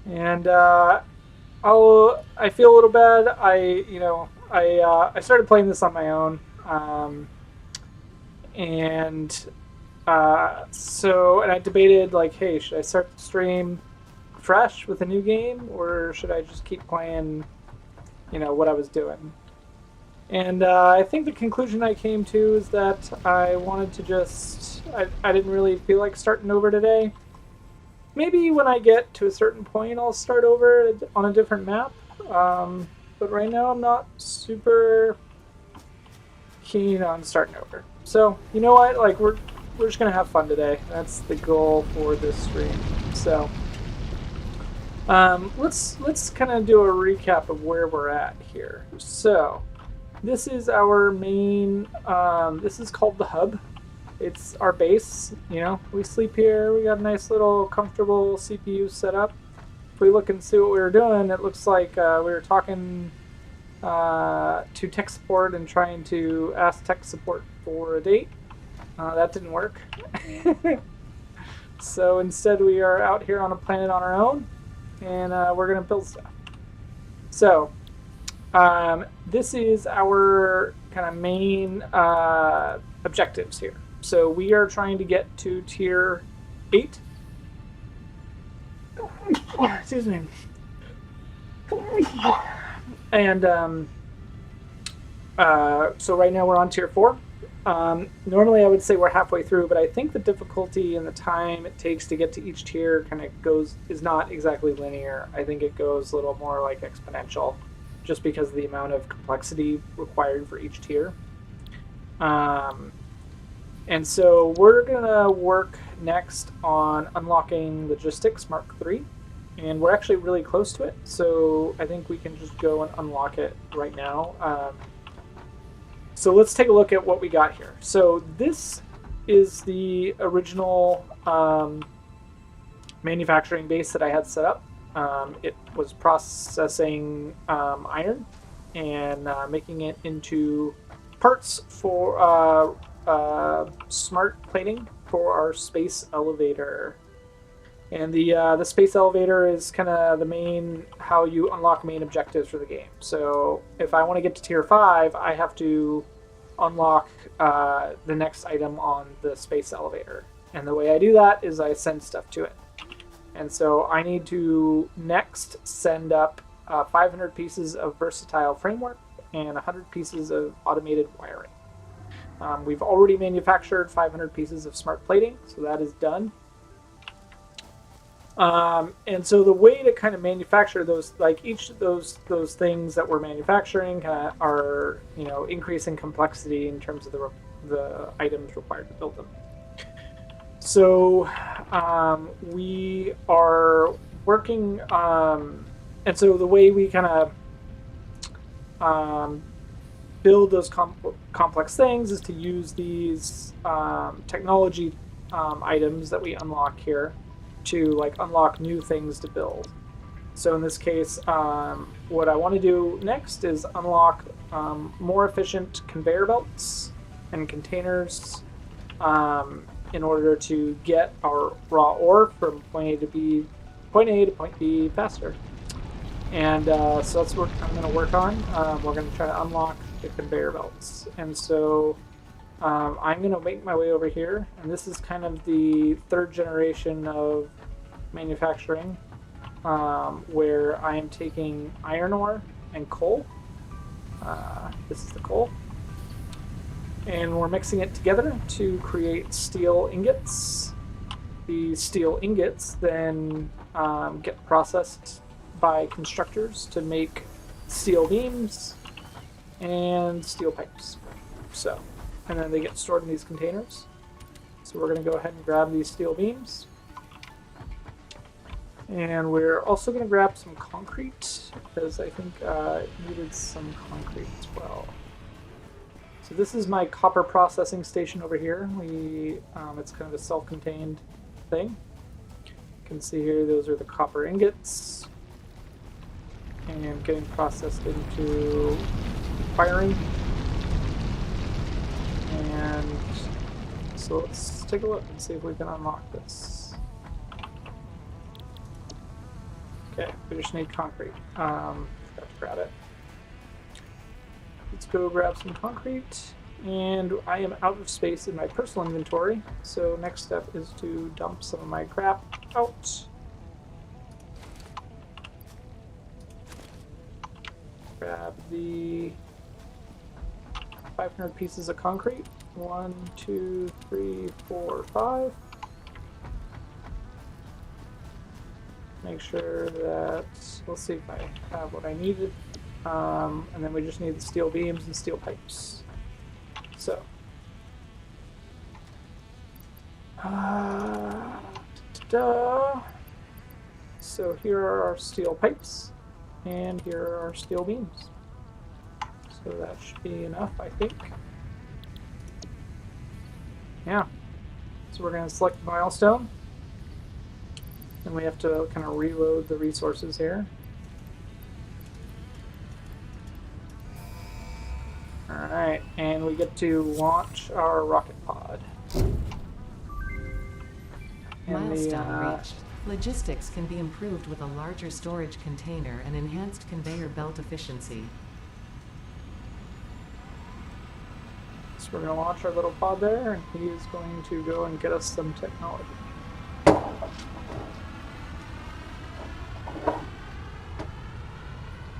And I feel a little bad. I started playing this on my own, and and I debated like, hey, should I start the stream fresh with a new game, or should I just keep playing, what I was doing? And I think the conclusion I came to is that I wanted to I didn't really feel like starting over today. Maybe when I get to a certain point, I'll start over on a different map. But right now, I'm not super keen on starting over. So you know what? Like we're just gonna have fun today. That's the goal for this stream. So let's kind of do a recap of where we're at here. So this is our main. This is called the hub. It's our base. We sleep here. We got a nice little comfortable CPU set up. If we look and see what we were doing, it looks like we were talking to tech support and trying to ask tech support for a date. That didn't work. So instead, we are out here on a planet on our own, and we're going to build stuff. So this is our kind of main objectives here. So we are trying to get to tier 8. Excuse me. And so right now we're on tier 4. Normally I would say we're halfway through, but I think the difficulty and the time it takes to get to each tier kind of is not exactly linear. I think it goes a little more like exponential, just because of the amount of complexity required for each tier. And so we're gonna work next on unlocking Logistics Mark III, and we're actually really close to it. So I think we can just go and unlock it right now. So let's take a look at what we got here. So this is the original manufacturing base that I had set up. It was processing iron and making it into parts for smart plating for our space elevator. And the space elevator is kind of the main, how you unlock main objectives for the game. So if I want to get to tier 5, I have to unlock the next item on the space elevator. And the way I do that is I send stuff to it. And so I need to next send up 500 pieces of versatile framework and 100 pieces of automated wiring. We've already manufactured 500 pieces of smart plating, so that is done. And so the way to kind of manufacture those, like each of those things that we're manufacturing, kind of are increasing complexity in terms of the items required to build them. So we are working, and so the way we kind of build those complex things is to use these technology items that we unlock here to unlock new things to build. So in this case, what I want to do next is unlock more efficient conveyor belts and containers in order to get our raw ore from point A to point B faster. And so that's what I'm going to work on. We're going to try to unlock the conveyor belts. And so I'm going to make my way over here. And this is kind of the third generation of manufacturing, where I am taking iron ore and coal. This is the coal. And we're mixing it together to create steel ingots. These steel ingots then get processed by constructors to make steel beams and steel pipes. So, and then they get stored in these containers. So we're going to go ahead and grab these steel beams. And we're also going to grab some concrete, because I think it needed some concrete as well. So this is my copper processing station over here. It's kind of a self-contained thing. You can see here, those are the copper ingots. And getting processed into firing. And so let's take a look and see if we can unlock this. Okay, we just need concrete. Forgot to grab it. Let's go grab some concrete. And I am out of space in my personal inventory, so next step is to dump some of my crap out. Grab the 500 pieces of concrete. 1, 2, 3, 4, 5. Make sure that, let's see if I have what I needed. And then we just need the steel beams and steel pipes. So, so here are our steel pipes, and here are our steel beams. So that should be enough, I think. Yeah. So we're going to select the milestone. And we have to kind of reload the resources here. Alright, and we get to launch our rocket pod. Milestone reached. Logistics can be improved with a larger storage container and enhanced conveyor belt efficiency. So we're going to launch our little pod there, and he is going to go and get us some technology.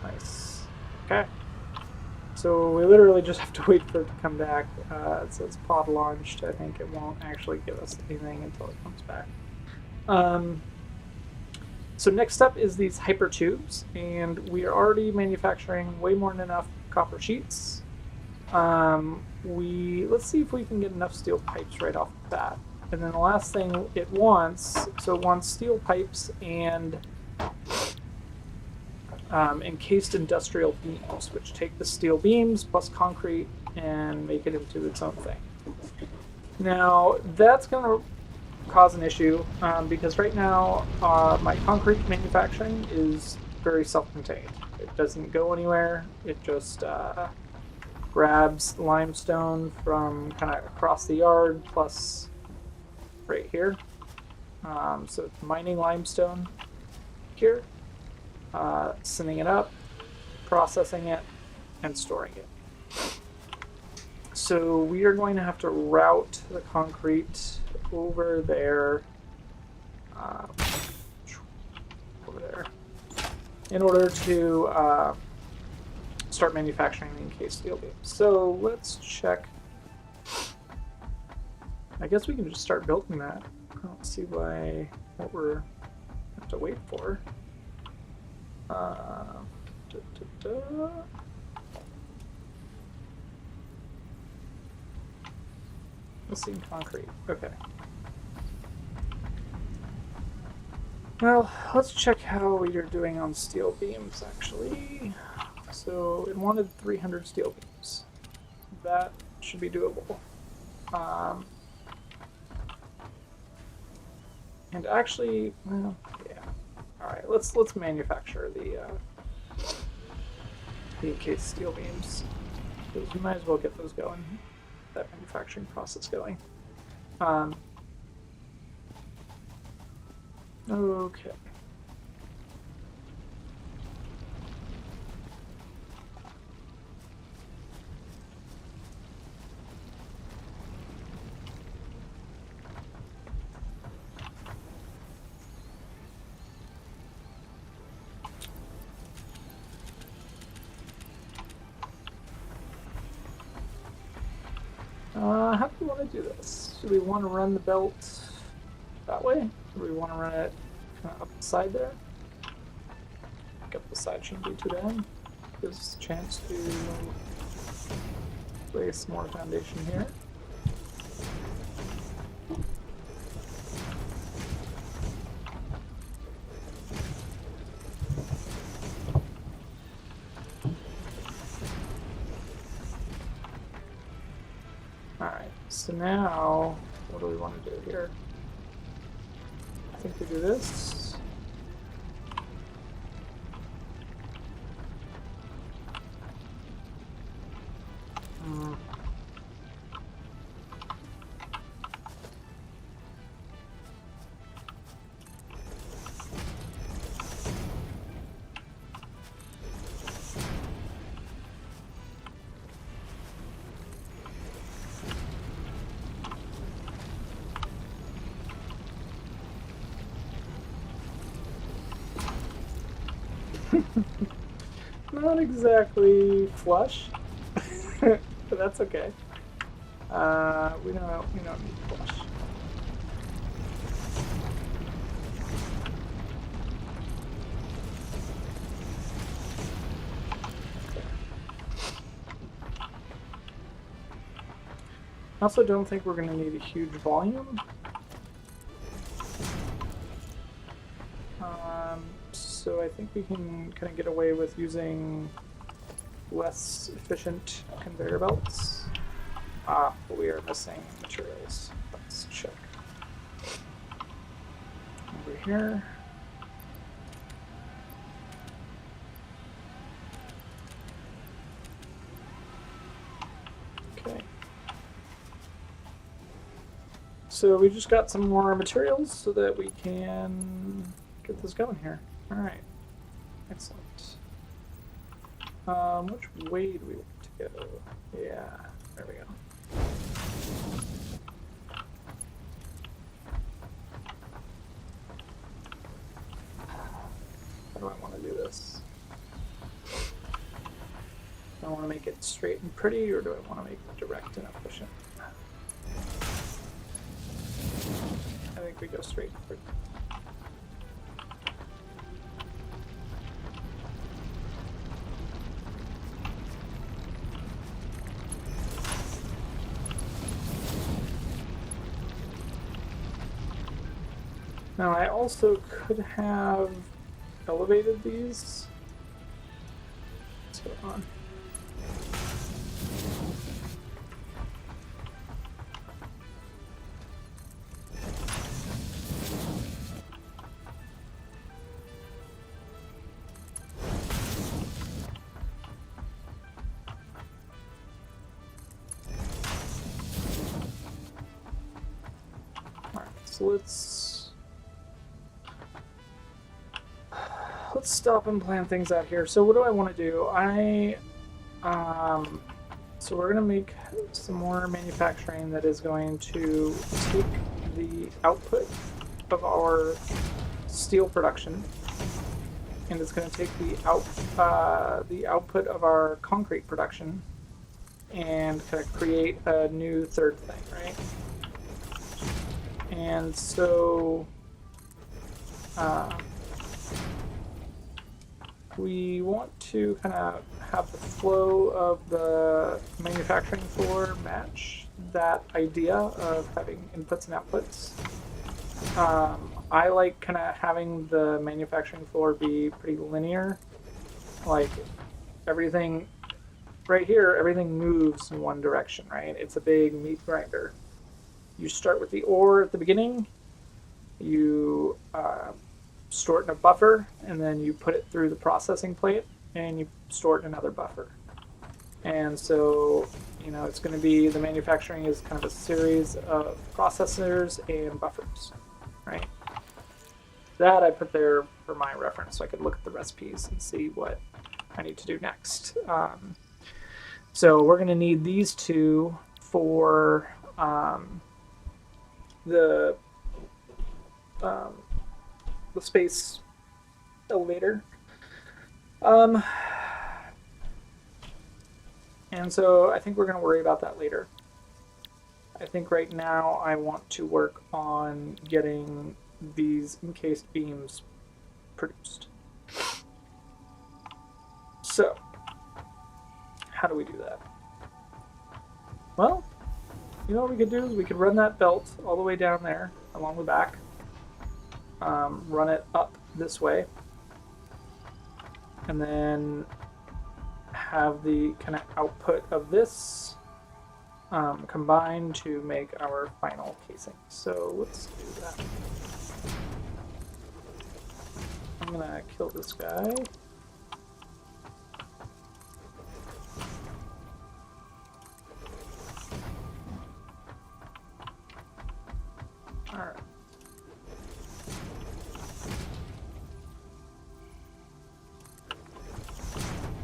Nice. Okay. So we literally just have to wait for it to come back. It says pod launched. I think it won't actually give us anything until it comes back. So next up is these hyper tubes, and we are already manufacturing way more than enough copper sheets. Let's see if we can get enough steel pipes right off the bat. And then the last thing it wants, so it wants steel pipes and encased industrial beams, which take the steel beams plus concrete and make it into its own thing. Now, that's going to cause an issue because right now my concrete manufacturing is very self-contained. It doesn't go anywhere. It just grabs limestone from kind of across the yard plus right here. So it's mining limestone here. Sending it up, processing it, and storing it. So we are going to have to route the concrete over there, in order to start manufacturing the encased steel beams. So let's check. I guess we can just start building that. I don't see what we're have to wait for. Missing concrete. Okay. Well, let's check how we are doing on steel beams, actually. So it wanted 300 steel beams. That should be doable. And actually, well, yeah. All right, let's manufacture the encased steel beams, because we might as well get those going. That manufacturing process going. Okay. How do we want to do this? Do we want to run the belt that way? Or do we want to run it kind of up the side there? Up the side shouldn't be too bad. Gives us a chance to place more foundation here. Alright, so now, what do we want to do here? I think we do this. Not exactly flush, but that's okay. We don't need flush. I also don't think we're going to need a huge volume. So I think we can kind of get away with using less efficient conveyor belts. But we are missing materials. Let's check. Over here. Okay. So we just got some more materials so that we can get this going here. All right. Excellent. Which way do we want to go? Yeah, there we go. How do I want to do this? Do I want to make it straight and pretty, or do I want to make it direct and efficient? I think we go straight and pretty. Now I also could have elevated these. What's going on? Alright, so let's stop and plan things out here. So what do I want to do? So we're going to make some more manufacturing that is going to take the output of our steel production, and it's going to take the output of our concrete production, and kind of create a new third thing, right? And so we want to kind of have the flow of the manufacturing floor match that idea of having inputs and outputs. I like kind of having the manufacturing floor be pretty linear. Like everything right here, everything moves in one direction, right? It's a big meat grinder. You start with the ore at the beginning, you store it in a buffer, and then you put it through the processing plate, and you store it in another buffer. And so, it's going to be, the manufacturing is kind of a series of processors and buffers, right? That I put there for my reference, so I could look at the recipes and see what I need to do next. So we're going to need these two for the space elevator. And so I think we're going to worry about that later. I think right now I want to work on getting these encased beams produced. So, how do we do that? Well, what we could do is we could run that belt all the way down there along the back. Run it up this way, and then have the kind of output of this combine to make our final casing. So let's do that. I'm gonna kill this guy. Alright.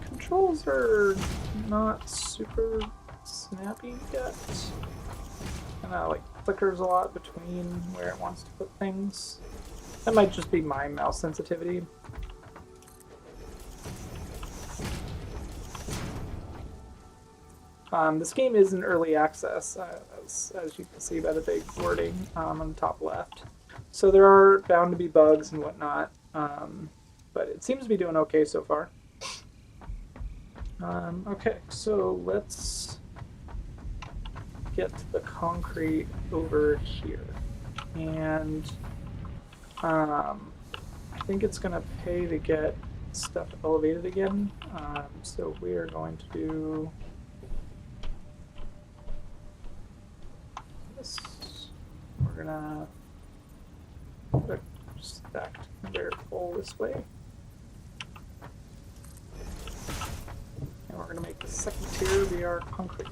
Controls are not super snappy yet. Kinda like flickers a lot between where it wants to put things. That might just be my mouse sensitivity. This game is in early access, as you can see by the big wording on the top left. So there are bound to be bugs and whatnot, but it seems to be doing okay so far. Okay, so let's get the concrete over here. And I think it's going to pay to get stuff elevated again. So we are going to do this. We're going to put a stacked conveyor pole this way. And we're going to make the second tier be our concrete.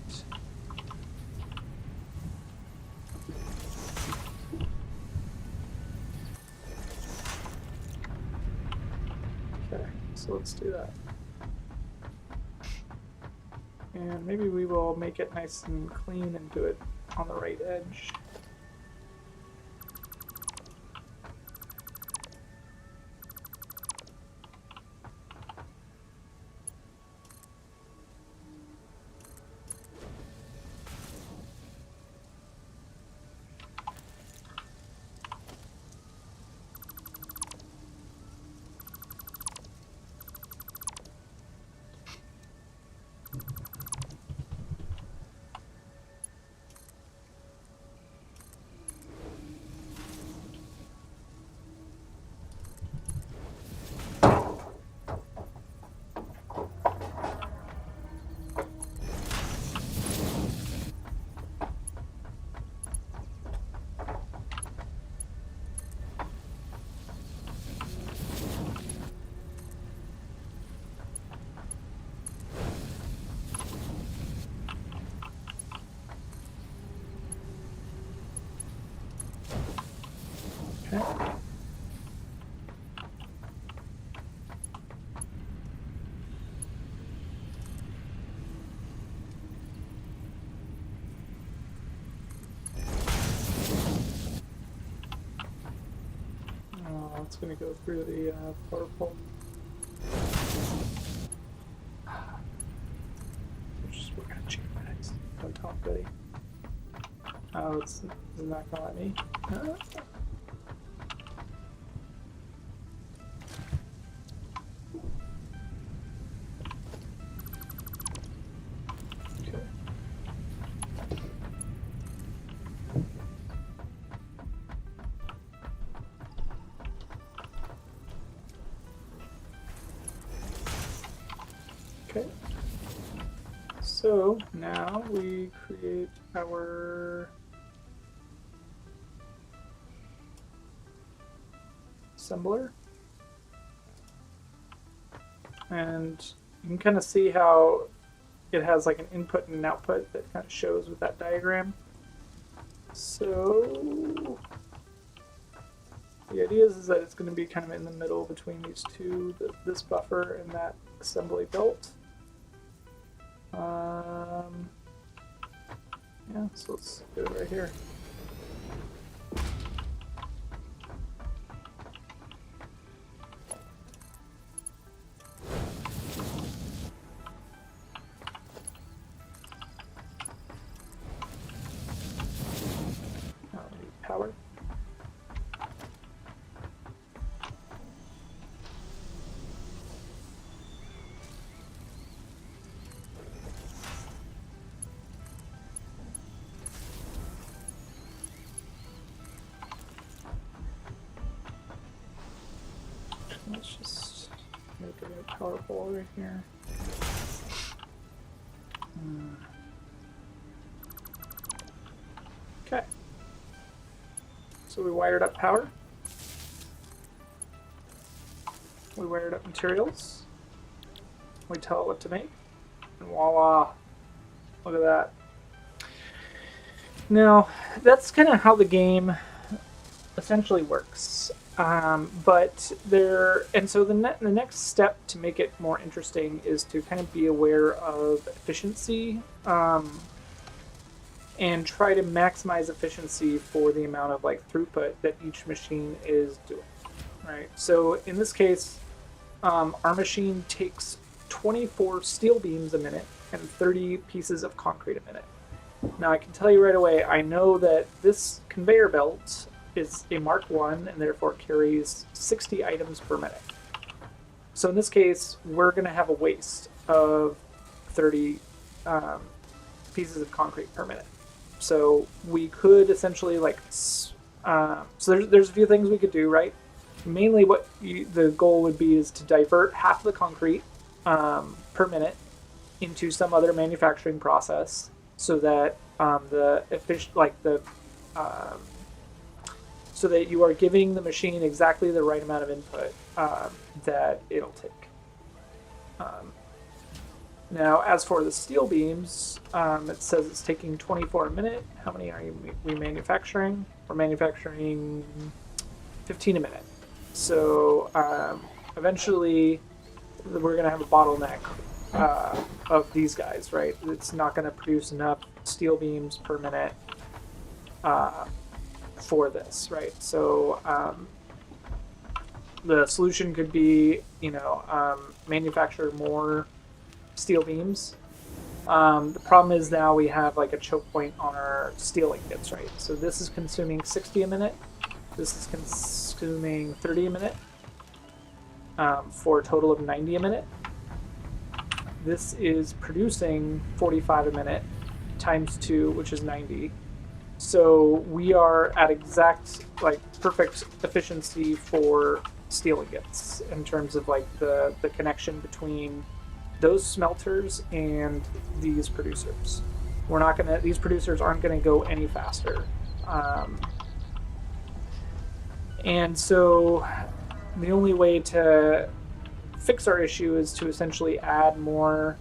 Okay, so let's do that. And maybe we will make it nice and clean and do it on the right edge. Okay. It's going to go through the power pole. We're going to change my next. Don't talk, buddy. Oh, it's not going to let me. Okay. Okay. So now we create our assembler. And you can kind of see how it has like an input and an output that kind of shows with that diagram. So the idea is that it's going to be kind of in the middle between these two, this buffer and that assembly belt. Yeah, so let's do it right here. Power. Let's just make it a power pole right here. Okay. So we wired up power. We wired up materials. We tell it what to make. And voila. Look at that. Now, that's kind of how the game essentially works. So the next step to make it more interesting is to kind of be aware of efficiency and try to maximize efficiency for the amount of like throughput that each machine is doing. Right. So in this case, our machine takes 24 steel beams a minute and 30 pieces of concrete a minute. Now I can tell you right away, I know that this conveyor belt is a Mark 1 and therefore carries 60 items per minute. So in this case, we're going to have a waste of 30 pieces of concrete per minute. So we could essentially there's a few things we could do, right? Mainly the goal would be is to divert half the concrete per minute into some other manufacturing process so that so that you are giving the machine exactly the right amount of input that it'll take. Now, as for the steel beams, it says it's taking 24 a minute. How many are we manufacturing? We're manufacturing 15 a minute. So eventually, we're going to have a bottleneck of these guys, right? It's not going to produce enough steel beams per minute for this, right? So the solution could be, manufacture more steel beams. The problem is now we have like a choke point on our steel ingots, right? So this is consuming 60 a minute. This is consuming 30 a minute for a total of 90 a minute. This is producing 45 a minute times 2, which is 90. So we are at exact, perfect efficiency for steel ingots in terms of the connection between those smelters and these producers. These producers aren't gonna go any faster. And so the only way to fix our issue is to essentially add more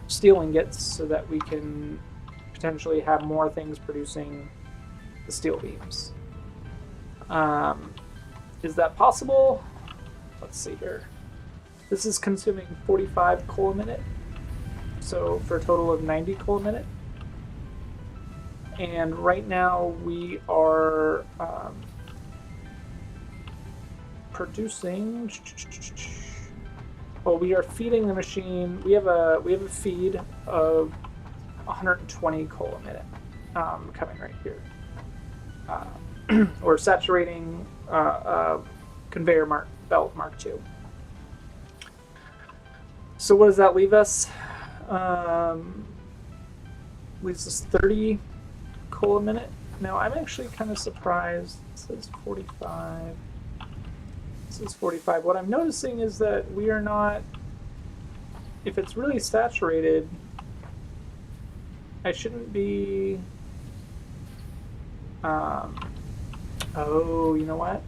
steel ingots so that we can potentially have more things producing the steel beams. Is that possible? Let's see here. This is consuming 45 coal a minute, so for a total of 90 coal a minute. And right now we are producing. Well, we are feeding the machine. We have a feed of 120 coal a minute coming right here. We're saturating conveyor belt Mark II. So what does that leave us? Leaves us 30 coal a minute. Now I'm actually kind of surprised. It says 45. This is 45. What I'm noticing is that we are not. If it's really saturated, I shouldn't be. Oh, you know what?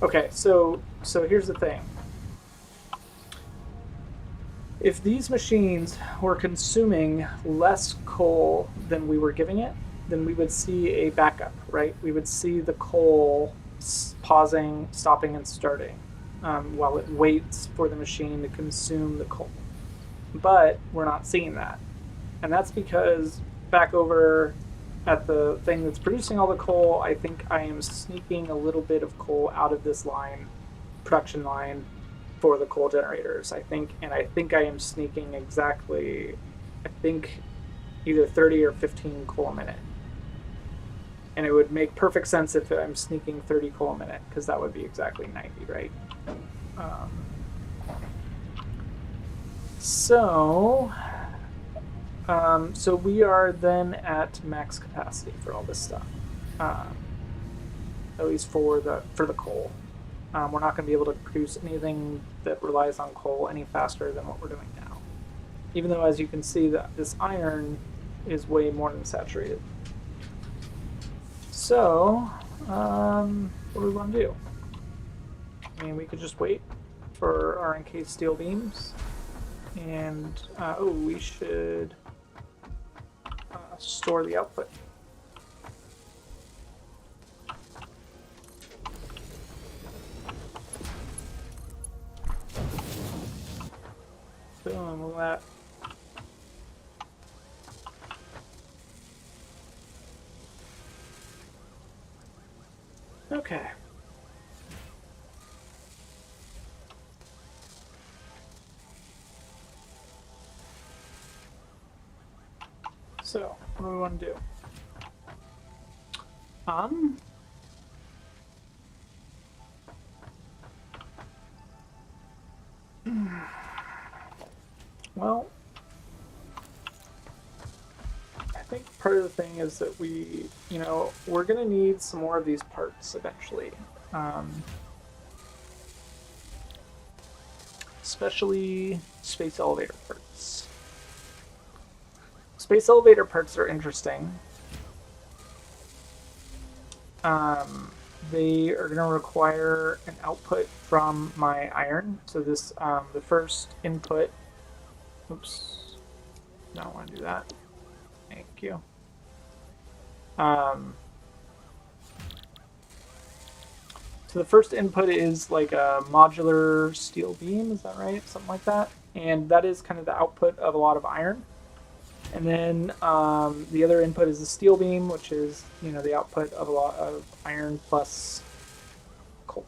Okay, so here's the thing. If these machines were consuming less coal than we were giving it, then we would see a backup, right? We would see the coal pausing, stopping, and starting while it waits for the machine to consume the coal. But we're not seeing that. And that's because back over at the thing that's producing all the coal, I think I am sneaking a little bit of coal out of this production line, for the coal generators. I think I am sneaking exactly, either 30 or 15 coal a minute. And it would make perfect sense if I'm sneaking 30 coal a minute, because that would be exactly 90, right? So we are then at max capacity for all this stuff, at least for the coal. We're not going to be able to produce anything that relies on coal any faster than what we're doing now. Even though, as you can see, that this iron is way more than saturated. So, what do we want to do? I mean, we could just wait for our encased steel beams. And, we should store the output. Boom, that. Okay. So, what do we want to do? Um, well, I think part of the thing is that we're going to need some more of these parts eventually. Especially space elevator parts. Space elevator parts are interesting. They are going to require an output from my iron. So this, the first input. Oops, don't want to do that. Thank you. So the first input is like a modular steel beam. Is that right? Something like that. And that is kind of the output of a lot of iron. And then the other input is the steel beam, which is the output of a lot of iron plus coal.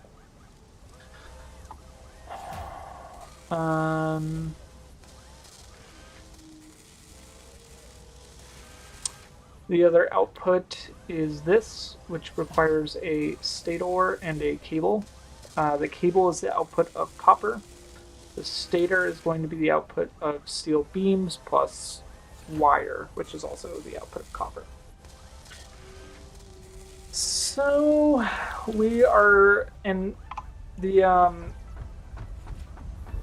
The other output is this, which requires a stator and a cable. The cable is the output of copper. The stator is going to be the output of steel beams plus wire, which is also the output of copper. So we are, and the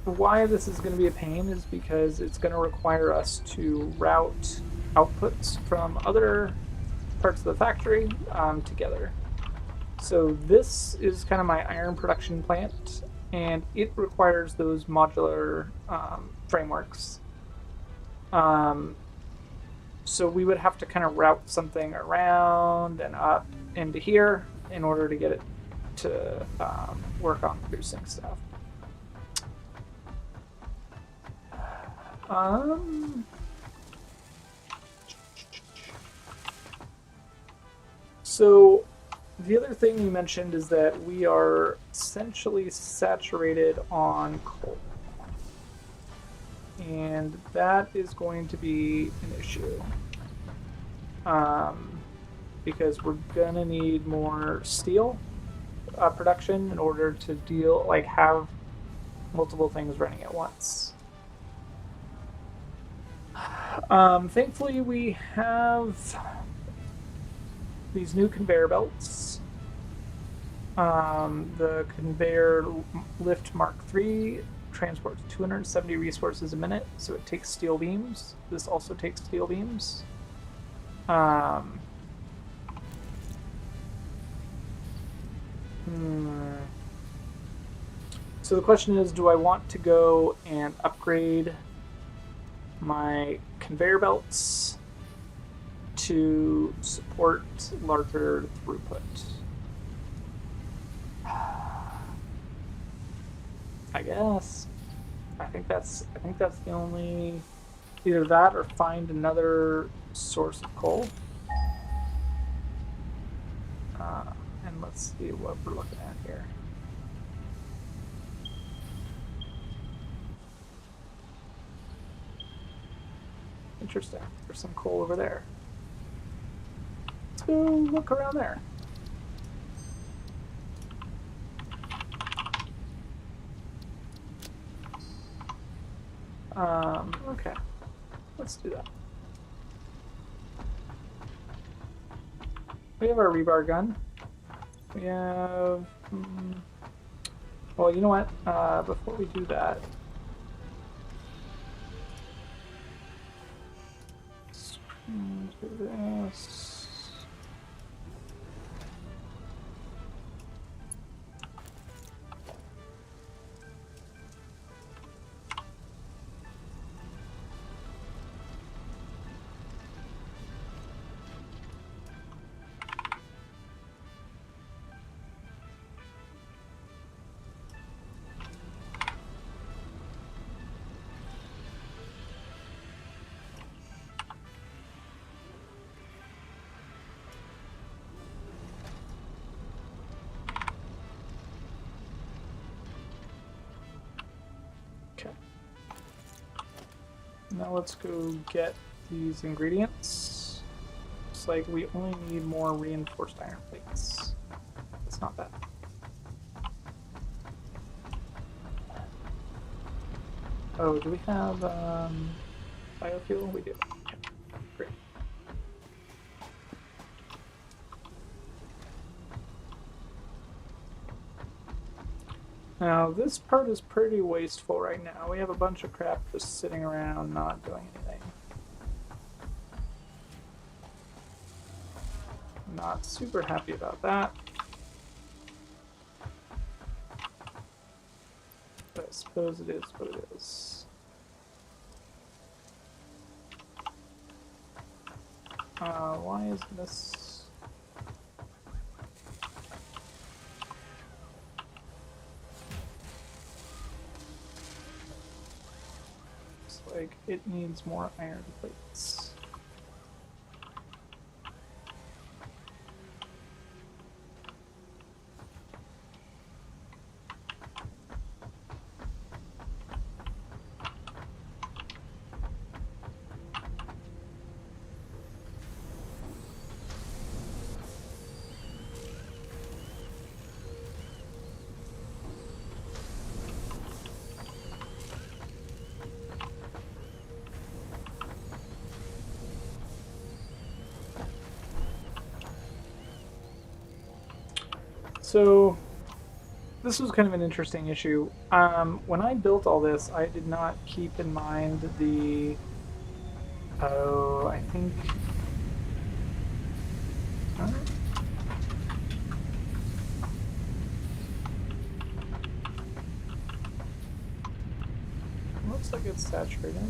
why this is going to be a pain is because it's going to require us to route outputs from other parts of the factory together. So this is kind of my iron production plant, and it requires those modular frameworks. So we would have to kind of route something around and up into here in order to get it to work on producing stuff. So the other thing you mentioned is that we are essentially saturated on coal. And that is going to be an issue. Because we're gonna need more steel production in order to have multiple things running at once. Thankfully, we have these new conveyor belts. The conveyor lift Mark III transports 270 resources a minute, so it takes steel beams. This also takes steel beams. So the question is, do I want to go and upgrade my conveyor belts to support larger throughput? I guess. I think that's the only, either that or find another source of coal. And let's see what we're looking at here. Interesting. There's some coal over there. Let's go look around there. Okay. Let's do that. We have our rebar gun. We have... well, you know what? Before we do that... let's do this. Okay. Now let's go get these ingredients. Looks like we only need more reinforced iron plates. That's not bad. Oh, do we have biofuel? We do. Great. Now, this part is pretty wasteful right now. We have a bunch of crap just sitting around not doing anything. Not super happy about that. But I suppose it is what it is. Why is this? Looks like it needs more iron plates. So this was kind of an interesting issue. When I built all this, I did not keep in mind the... Oh, I think... Huh? Looks like it's saturated.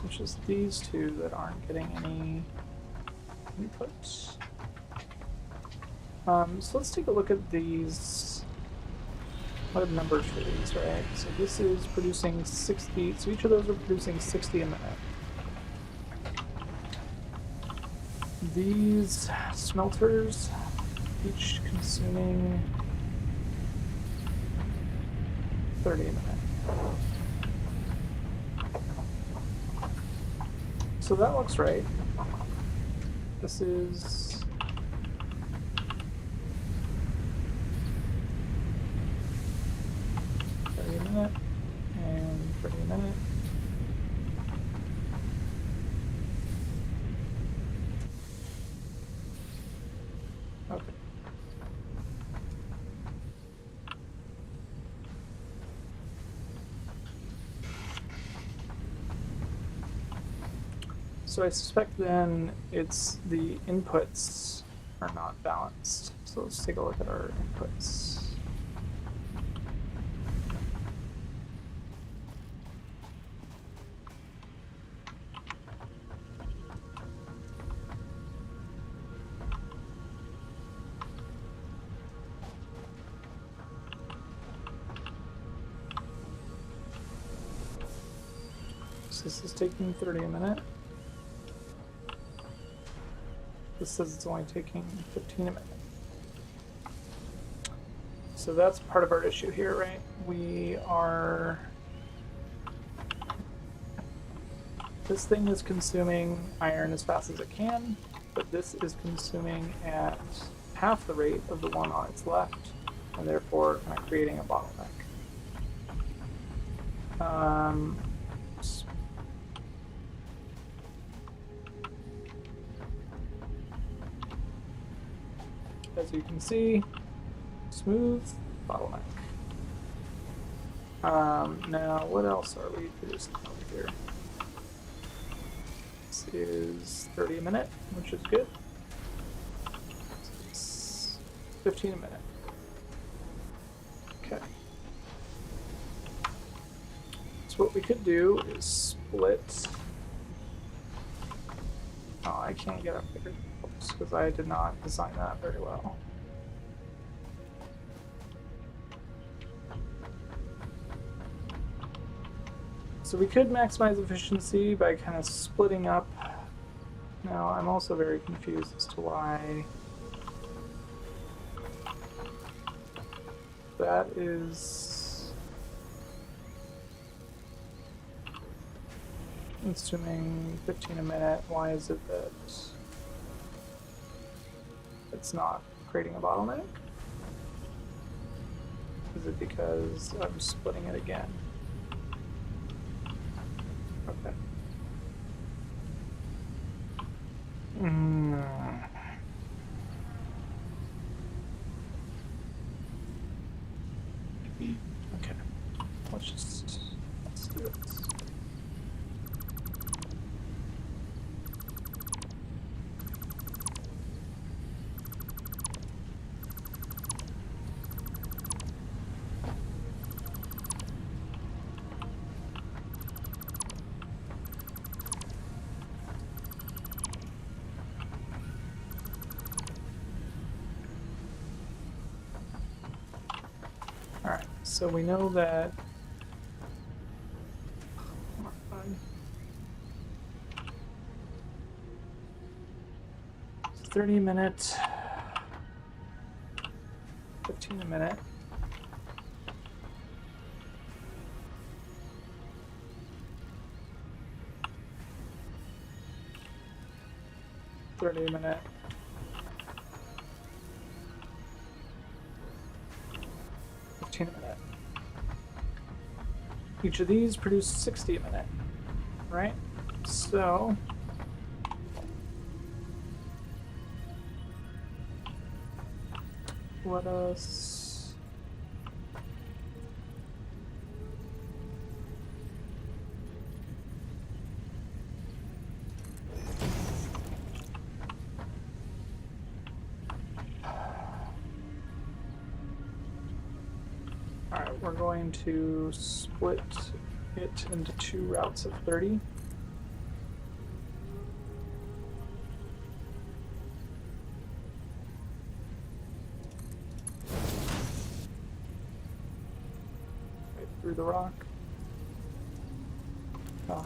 It's just these two that aren't getting any inputs. So let's take a look at these. What are the numbers for these, right? So this is producing 60, so each of those are producing 60 a minute. These smelters, each consuming 30 a minute. So that looks right. This is 30 a minute and 30 a minute. Okay. So I suspect then it's the inputs are not balanced. So let's take a look at our inputs. So this is taking 30 a minute. This says it's only taking 15 a minute. So that's part of our issue here, right? We are... This thing is consuming iron as fast as it can, but this is consuming at half the rate of the one on its left, and therefore kind of creating a bottleneck. As you can see, smooth bottleneck. Now, what else are we producing over here? This is 30 a minute, which is good. It's 15 a minute. Okay. So what we could do is split. Oh, I can't get up there because I did not design that very well. So we could maximize efficiency by kind of splitting up. Now, I'm also very confused as to why that is... consuming 15 a minute. Why is it that it's not creating a bottleneck? Is it because I'm splitting it again? Okay. Okay. Let's do this. Alright, so we know that 30 minutes, 15 a minute. $30 a minute. $15 a minute. Each of these produce 60 a minute, right? So let us Alright, we're going to split it into 2 routes of 30. Right through the rock. Oh.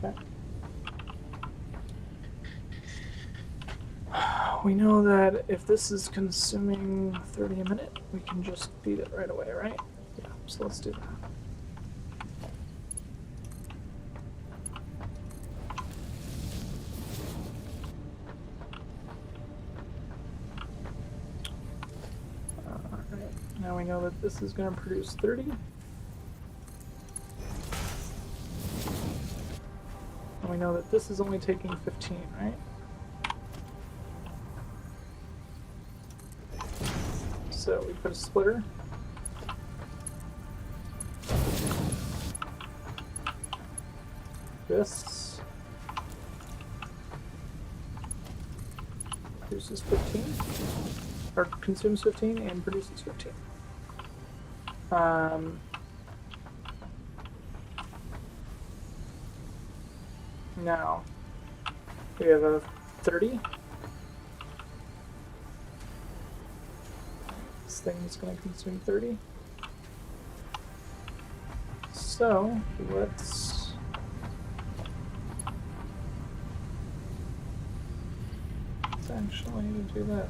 Okay. We know that if this is consuming 30 a minute, we can just feed it right away, right? Yeah, so let's do that. Alright, now we know that this is going to produce 30. And we know that this is only taking 15, right? So we put a splitter. This produces 15, or consumes 15 and produces 15. Now we have a 30. This thing's going to consume 30. So let's actually do this.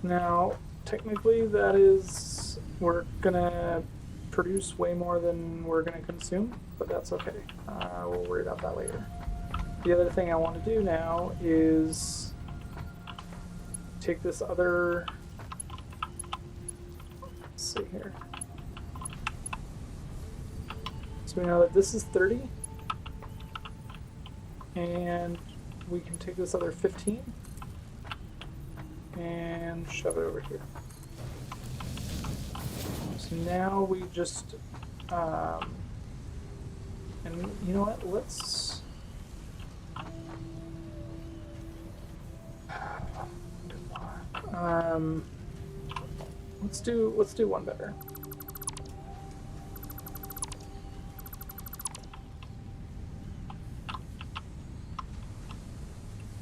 Now, technically, that is, we're gonna produce way more than we're going to consume, but that's okay. We'll worry about that later. The other thing I want to do now is take this other, let's see here. So we know that this is 30, and we can take this other 15 and shove it over here. So now we just, and you know what, let's do one better.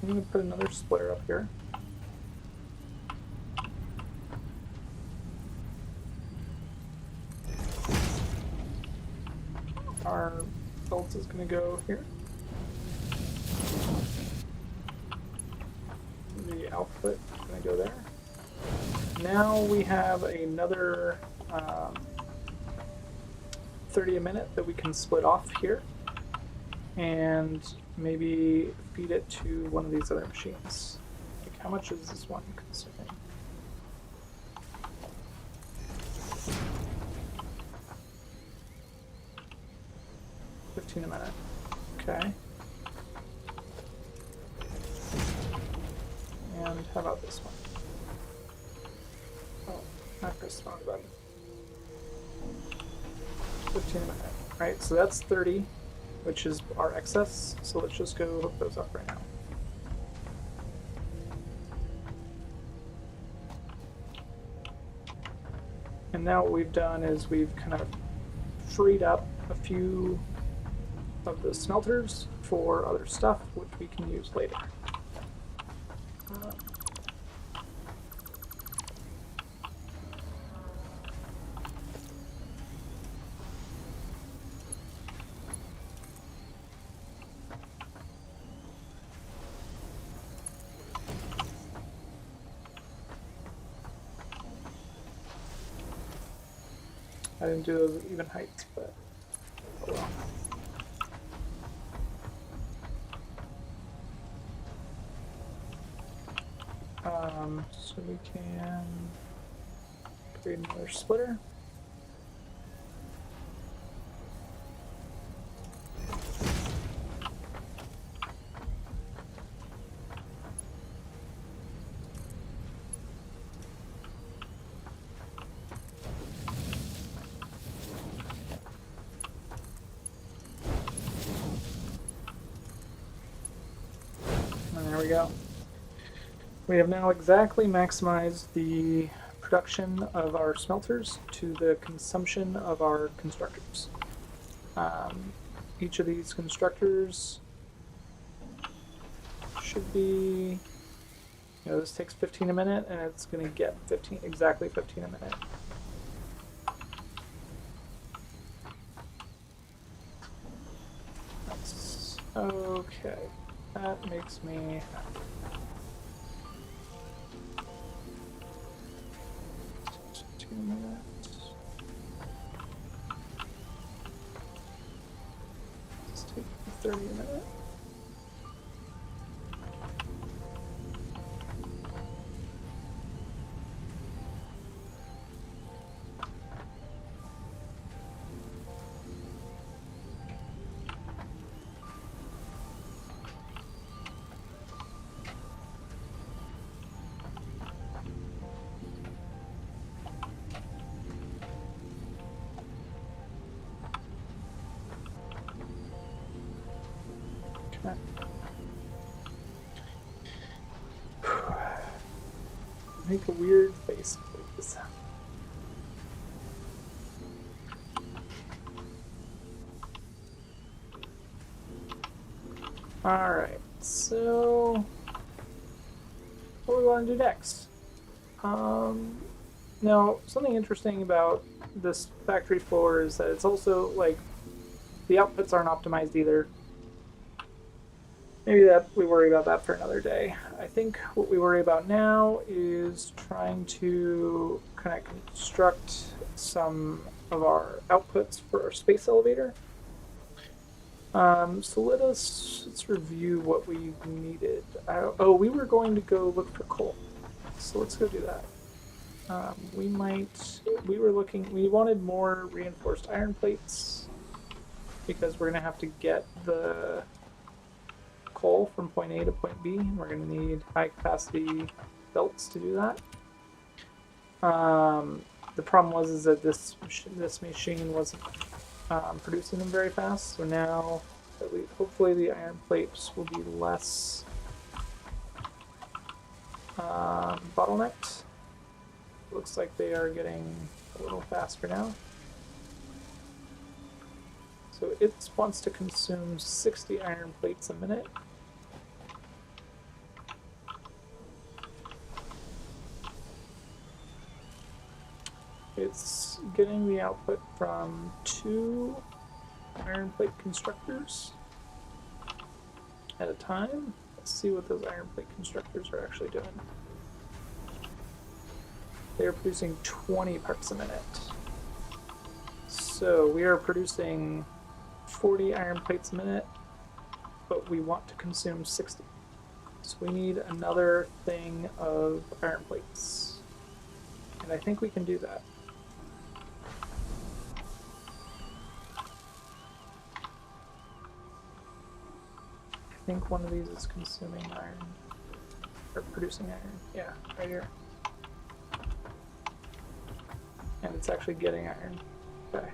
I'm gonna put another splitter up here. Our belt is gonna go here. The output is gonna go there. Now we have another 30 a minute that we can split off here and maybe feed it to one of these other machines. Like, how much is this one consuming? $15 a minute. Okay. And how about this one? I pressed the wrong button. 15 a minute. Right, so that's 30, which is our excess. So let's just go hook those up right now. And now what we've done is we've kind of freed up a few of the smelters for other stuff, which we can use later. I didn't do those at even heights, but oh well. So we can create another splitter. There we go. We have now exactly maximized the production of our smelters to the consumption of our constructors. Each of these constructors should be, this takes 15 a minute, and it's going to get exactly 15 a minute. That's okay. That makes me happy. Minutes. Let's take 30 a minute. Make a weird face, please. Alright, so what do we want to do next? Now, something interesting about this factory floor is that it's also, like, the outputs aren't optimized either. Maybe that we worry about that for another day. I think what we worry about now is trying to kind of construct some of our outputs for our space elevator. So let's review what we needed. Oh, we were going to go look for coal, so let's go do that. We wanted more reinforced iron plates because we're gonna have to get the coal from point A to point B, and we're gonna need high capacity belts to do that. The problem was that this machine wasn't producing them very fast, so now hopefully the iron plates will be less bottlenecked. Looks like they are getting a little faster now. So it wants to consume 60 iron plates a minute. It's getting the output from 2 iron plate constructors at a time. Let's see what those iron plate constructors are actually doing. They are producing 20 parts a minute. So we are producing 40 iron plates a minute, but we want to consume 60. So we need another thing of iron plates. And I think we can do that. I think one of these is consuming iron. Or producing iron. Yeah, right here. And it's actually getting iron. Okay.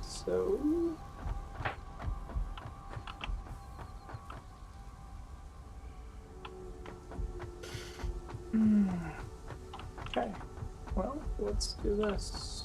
So... Okay. Well, let's do this.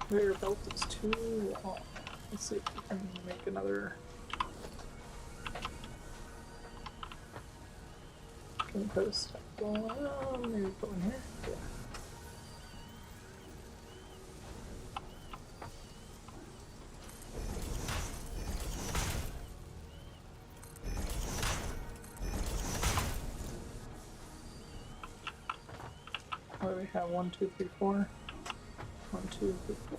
Conveyor belt is too long. Let's see if we can make another. Can we put a step? Maybe put one here? Yeah. What do we have? 1, 2, 3, 4. 1, 2, 3, 4.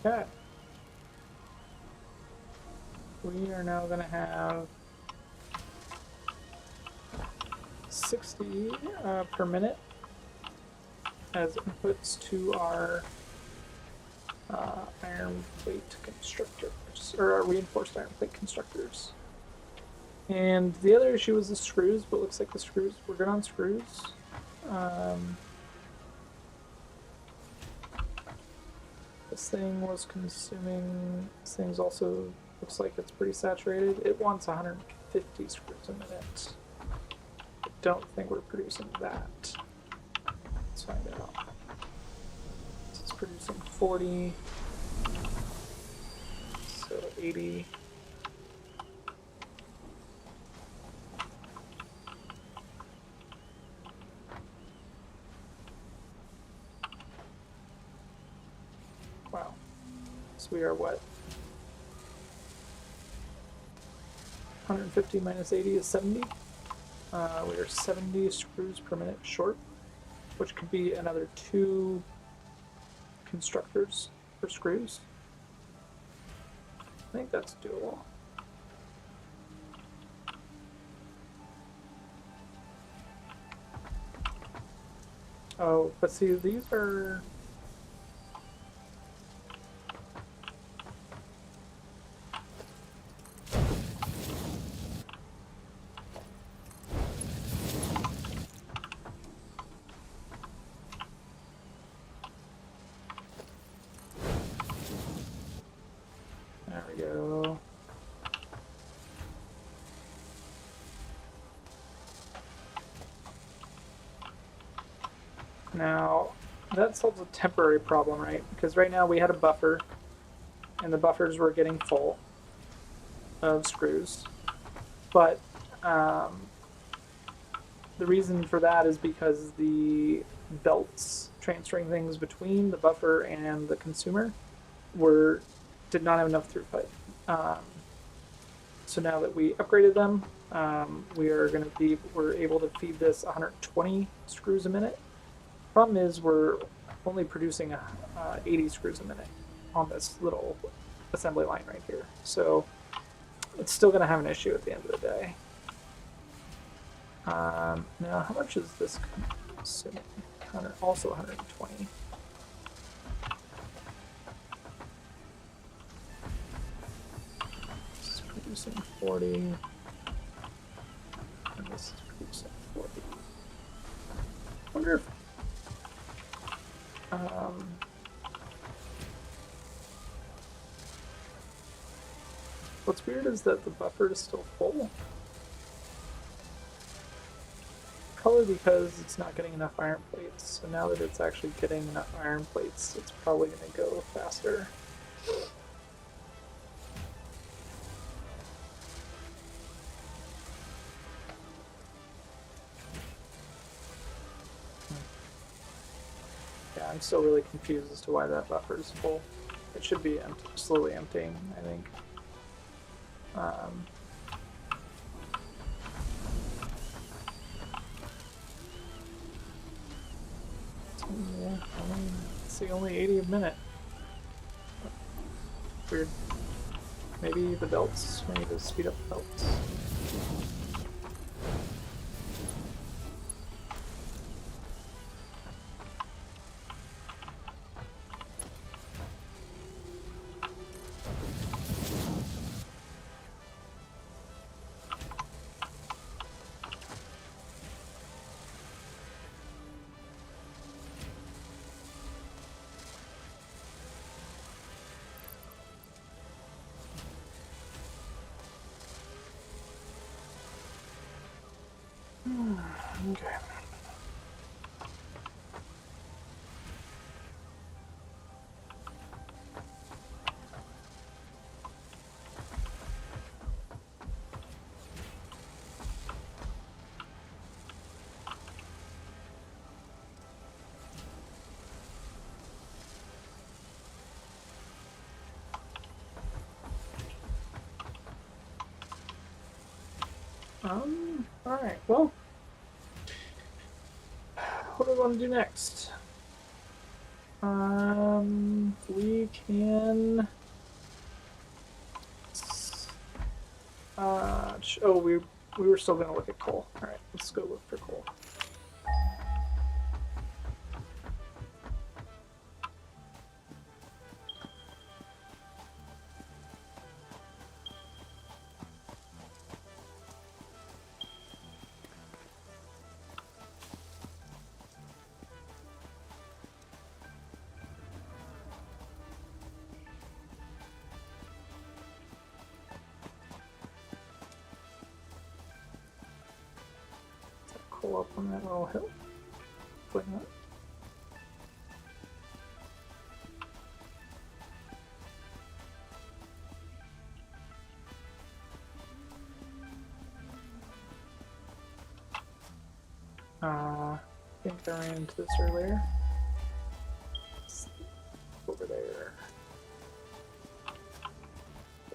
Okay. We are now going to have 60 per minute as inputs to our iron plate constructors, or our reinforced iron plate constructors. And the other issue was the screws, but it looks like the screws, we're good on screws. This thing was consuming, this thing's also, looks like it's pretty saturated. It wants 150 screws a minute. I don't think we're producing that. Let's find out. This is producing 40, so 80. Wow. So we are what? 150 minus 80 is 70. We are 70 screws per minute short, which could be another 2 constructors for screws. I think that's doable. Oh, but see, these are... Now, that solves a temporary problem, right? Because right now we had a buffer, and the buffers were getting full of screws. But the reason for that is because the belts transferring things between the buffer and the consumer were did not have enough throughput. Um, so now that we upgraded them, we're able to feed this 120 screws a minute. Problem is we're only producing 80 screws a minute on this little assembly line right here. So it's still going to have an issue at the end of the day. Now, how much is this consuming? Also 120. This is producing 40. And this is producing 40. I wonder if what's weird is that the buffer is still full. Probably because it's not getting enough iron plates. So now that it's actually getting enough iron plates, it's probably going to go faster. Yeah, I'm still really confused as to why that buffer is full. It should be slowly emptying, I think. Yeah, let's see, only 80 a minute. Weird. Maybe the belts. We need to speed up the belts. Okay. Alright, well, what do we want to do next? We can. Oh, we were still gonna look at coal. All right, let's go look for coal. Coal up on that little hill. Why not? I think I ran into this earlier. Over there.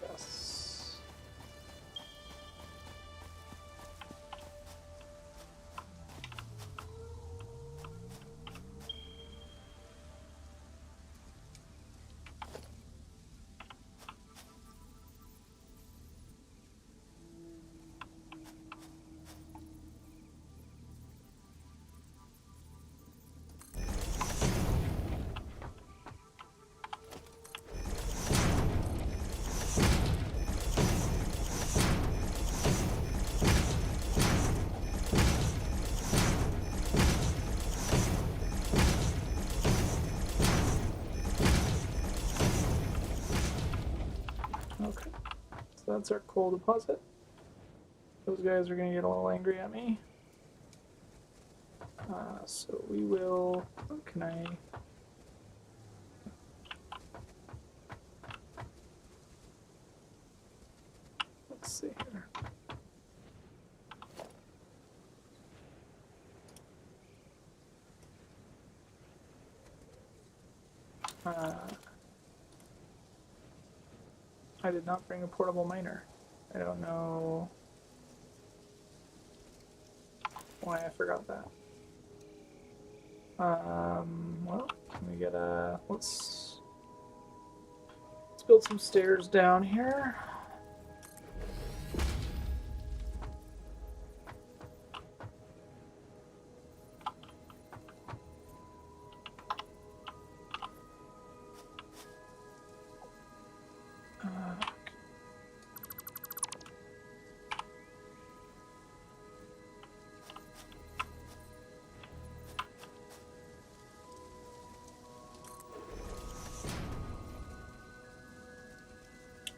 Yes. Okay, so that's our coal deposit. Those guys are gonna get a little angry at me. So we will. Oh, can I? Let's see here. I did not bring a portable miner. I don't know why I forgot that. Well, can we get a let's build some stairs down here.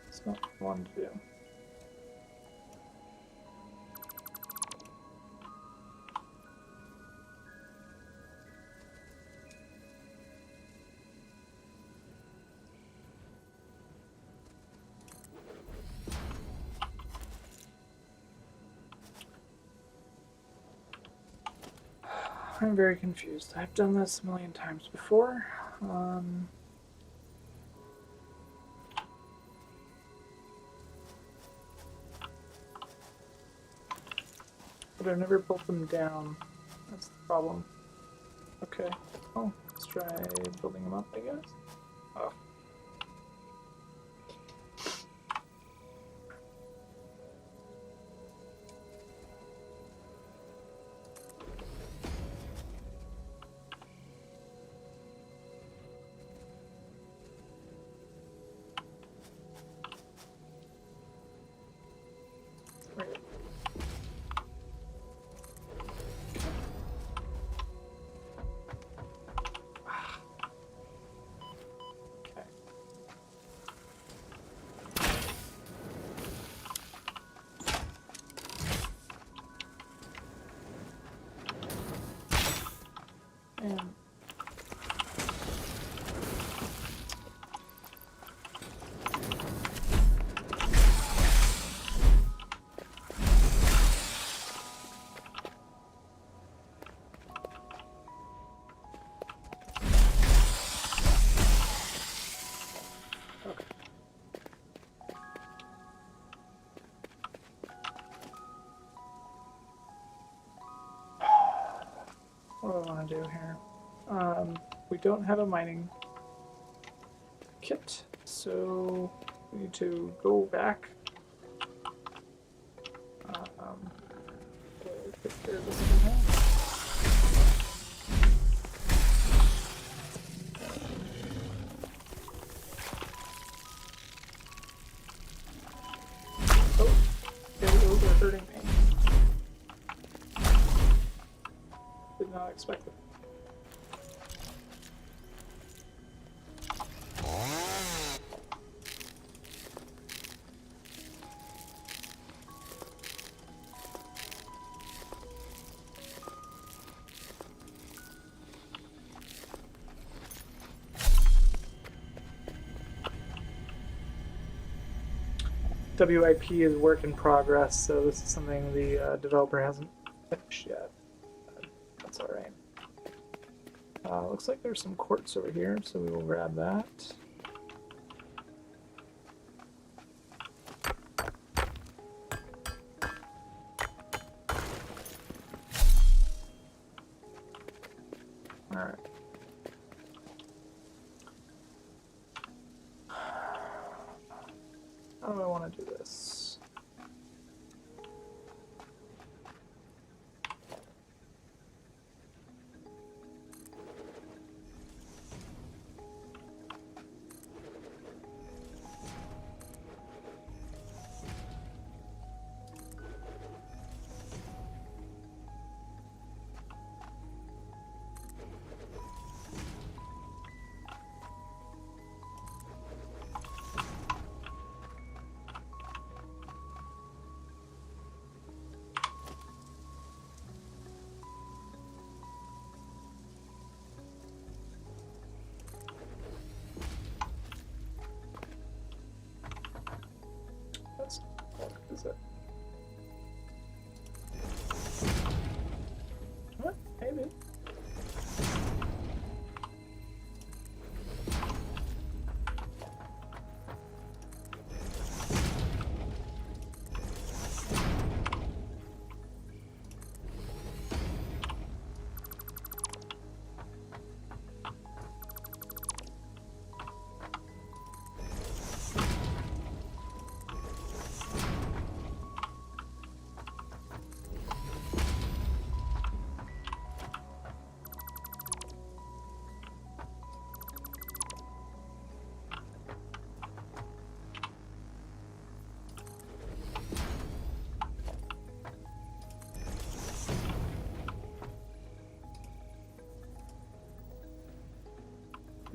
That's not what I wanted to do. I'm very confused. I've done this a million times before. But I've never built them down. That's the problem. Okay. Oh, let's try building them up, I guess. Oh. Right. Okay. And okay. What do I want to do here? We don't have a mining kit, so we need to go back. Take care of this somehow. Oh, those are hurting me. Did not expect it. WIP is work in progress, so this is something the developer hasn't finished yet. That's alright. Looks like there's some quartz over here, so we will grab that. Alright. How do I want to do this?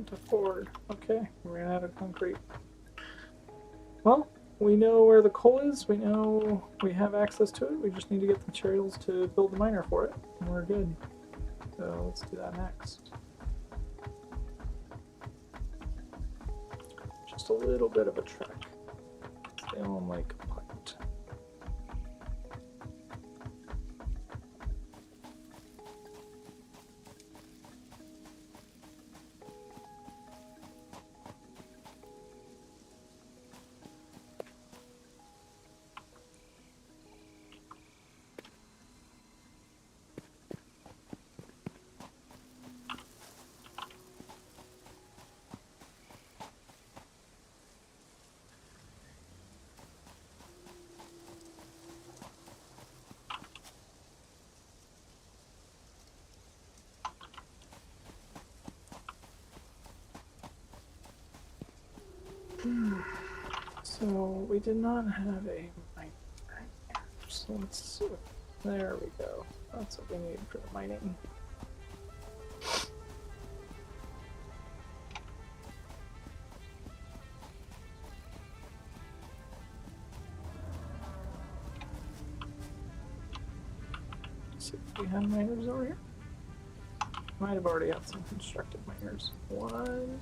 Can't afford. Okay, we ran out of concrete. Well, we know where the coal is. We know we have access to it. We just need to get the materials to build the miner for it, and we're good. So let's do that next. Just a little bit of a trek. Stay on like a punt. So we did not have a miner. So let's. There we go. That's what we need for the mining. Let's see if we have miners over here. Might have already had some constructed miners. One.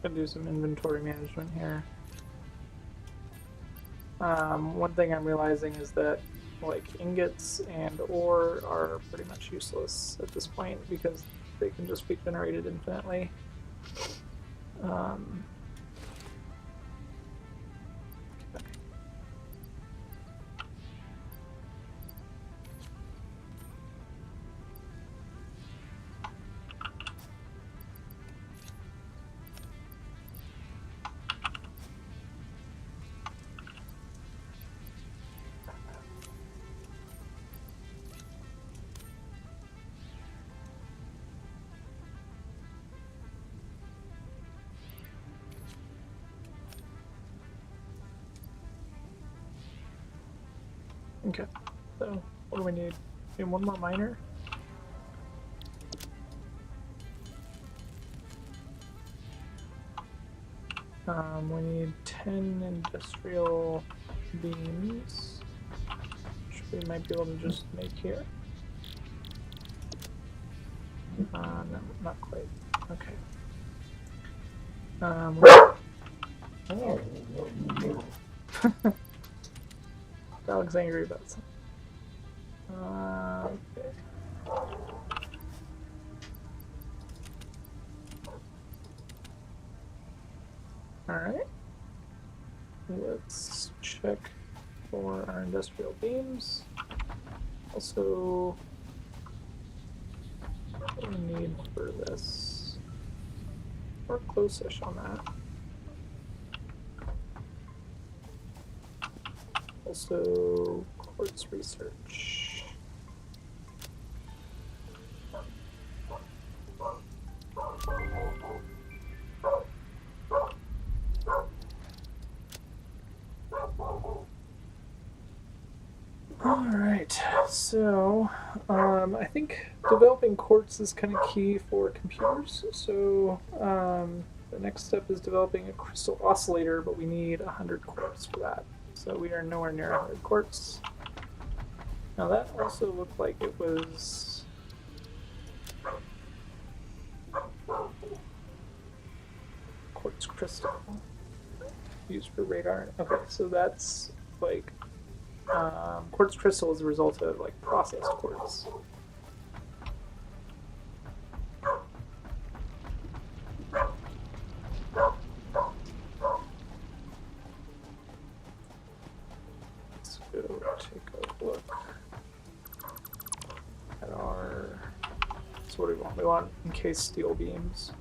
Gonna do some inventory management here. One thing I'm realizing is that like ingots and ore are pretty much useless at this point because they can just be generated infinitely. Okay, so what do we need? We need one more miner. We need 10 industrial beams, which we might be able to just make here. No, not quite. Okay. Oh. Dog's angry about something. Okay. Alright. Let's check for our industrial beams. Also, what do we need for this? We're close-ish on that. Also, quartz research. Alright, so I think developing quartz is kind of key for computers. So the next step is developing a crystal oscillator, but we need 100 quartz for that. So we are nowhere near 100 quartz. Now that also looked like it was quartz crystal used for radar. Okay, so that's like quartz crystal is a result of like processed quartz. Let's go take a look at our. So what do we want? We want encased steel beams.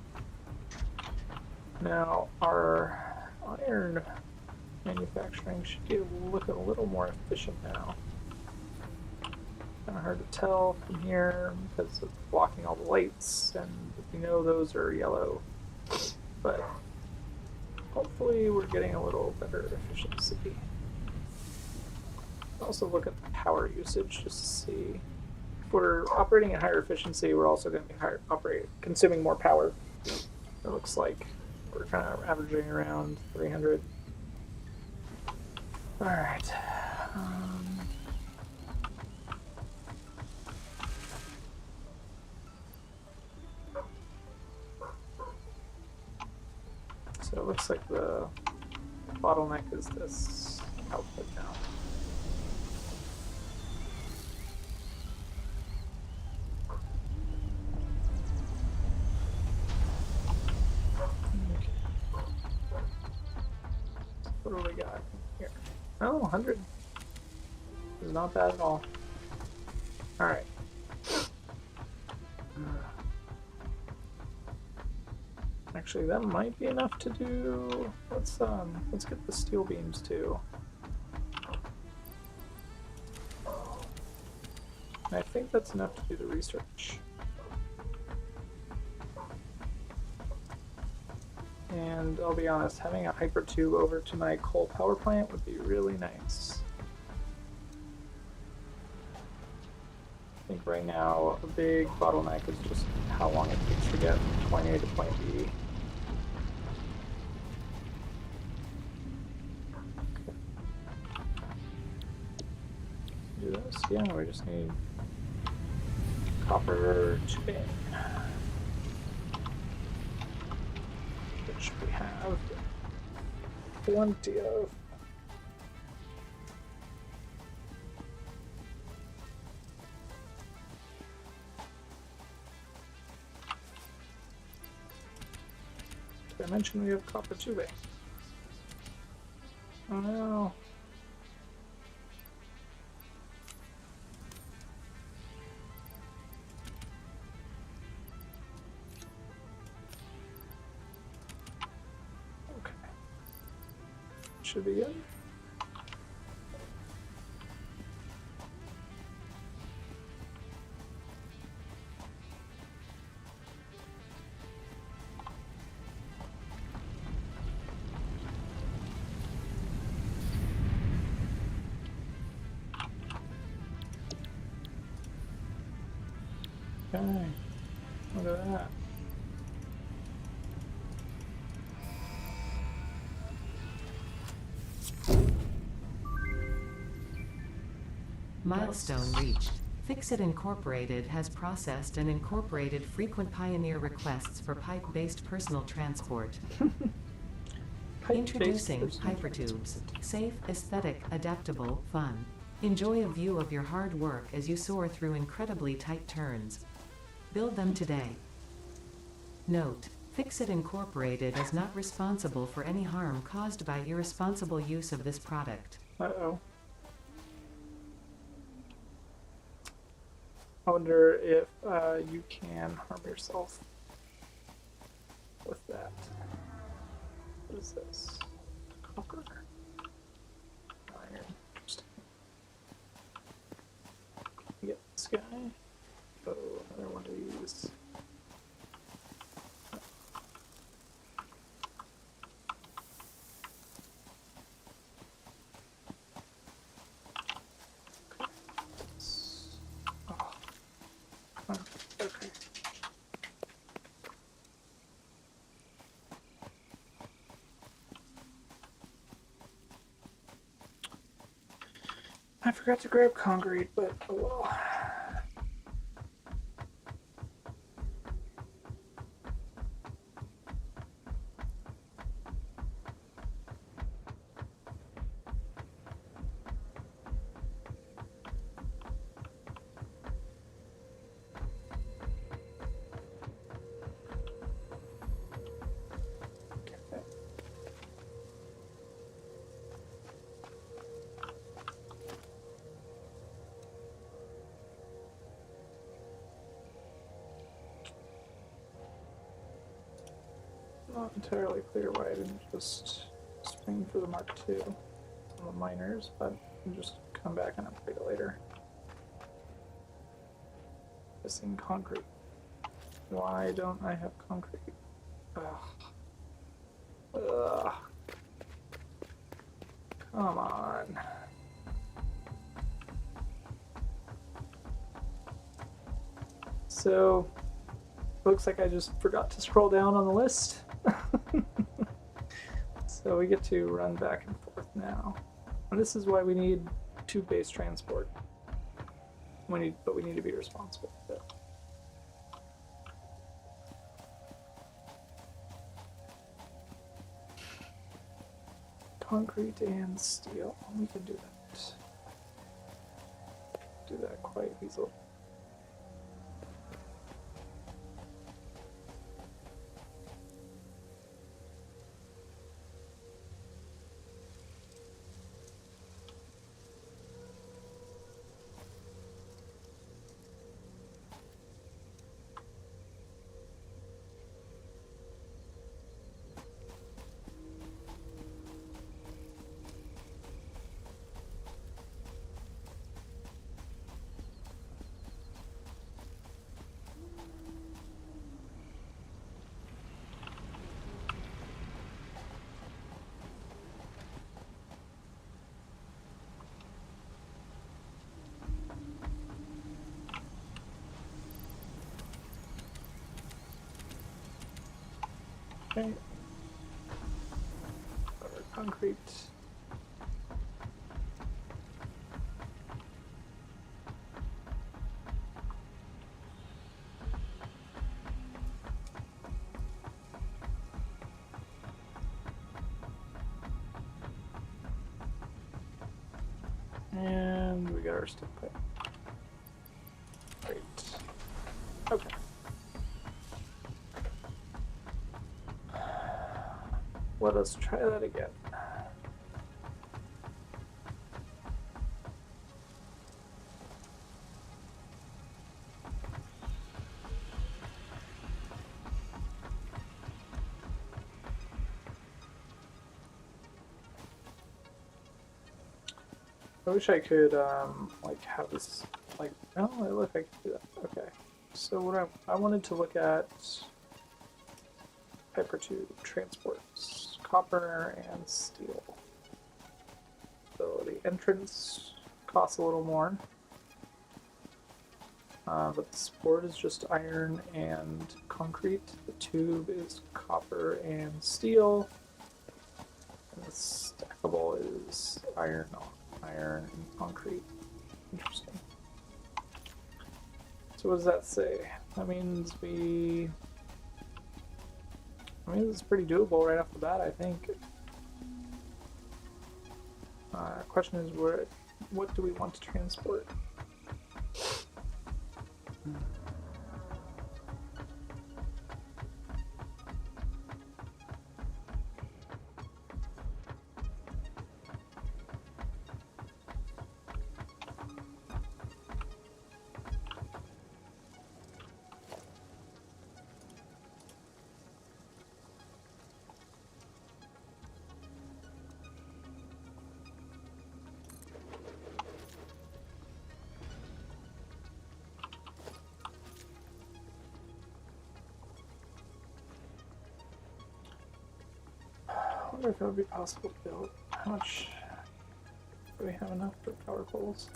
Now our iron manufacturing should be looking a little more efficient now. Kind of hard to tell from here because of blocking all the lights, and we know those are yellow. But hopefully we're getting a little better efficiency. Also look at the power usage just to see we're operating at higher efficiency, we're also going to be consuming more power. It looks like we're kind of averaging around 300. All right. So it looks like the bottleneck is this output now. Okay. What do we got here? Oh, 100. It's not bad at all. All right. Actually, that might be enough to do. Let's get the steel beams too. And I think that's enough to do the research. And I'll be honest, having a hyper tube over to my coal power plant would be really nice. I think right now a big bottleneck is just how long it takes to get from point A to point B. Do this? Yeah, we just need copper tubing, which we have plenty of. Did I mention we have copper tubing? Oh no. Okay. Should be good. Okay, look at that. Milestone reached. Fixit Incorporated has processed and incorporated frequent Pioneer requests for pipe-based personal transport. Introducing Hypertubes. Safe, aesthetic, adaptable, fun. Enjoy a view of your hard work as you soar through incredibly tight turns. Build them today. Note: Fixit Incorporated is not responsible for any harm caused by irresponsible use of this product. Uh-oh. I wonder if you can harm yourself with that. What is this? Copper? Iron. Interesting. Get this guy. Oh, another one of these. Okay. I forgot to grab concrete, but oh well. Not entirely clear why I didn't just swing for the Mark II on the miners, but I'll just come back and upgrade it later. Missing concrete. Why don't I have concrete? Ugh. Ugh. Come on. So looks like I just forgot to scroll down on the list. So we get to run back and forth now. And this is why we need 2 base transport. But we need to be responsible for it. Concrete and steel. We can do that. Do that quite easily. Okay. Concrete. And we got our stick pipe. Great. Okay. Let us try that again. I wish I could like have this like oh look I can do that. Okay. So what I wanted to look at Hyper 2 transports, copper and steel. So the entrance costs a little more. But the support is just iron and concrete. The tube is copper and steel. And the stackable is iron and concrete. Interesting. So what does that say? That means this is pretty doable right off the bat, I think. Question is, what do we want to transport? I wonder if it would be possible to build. How much do we have enough for power poles?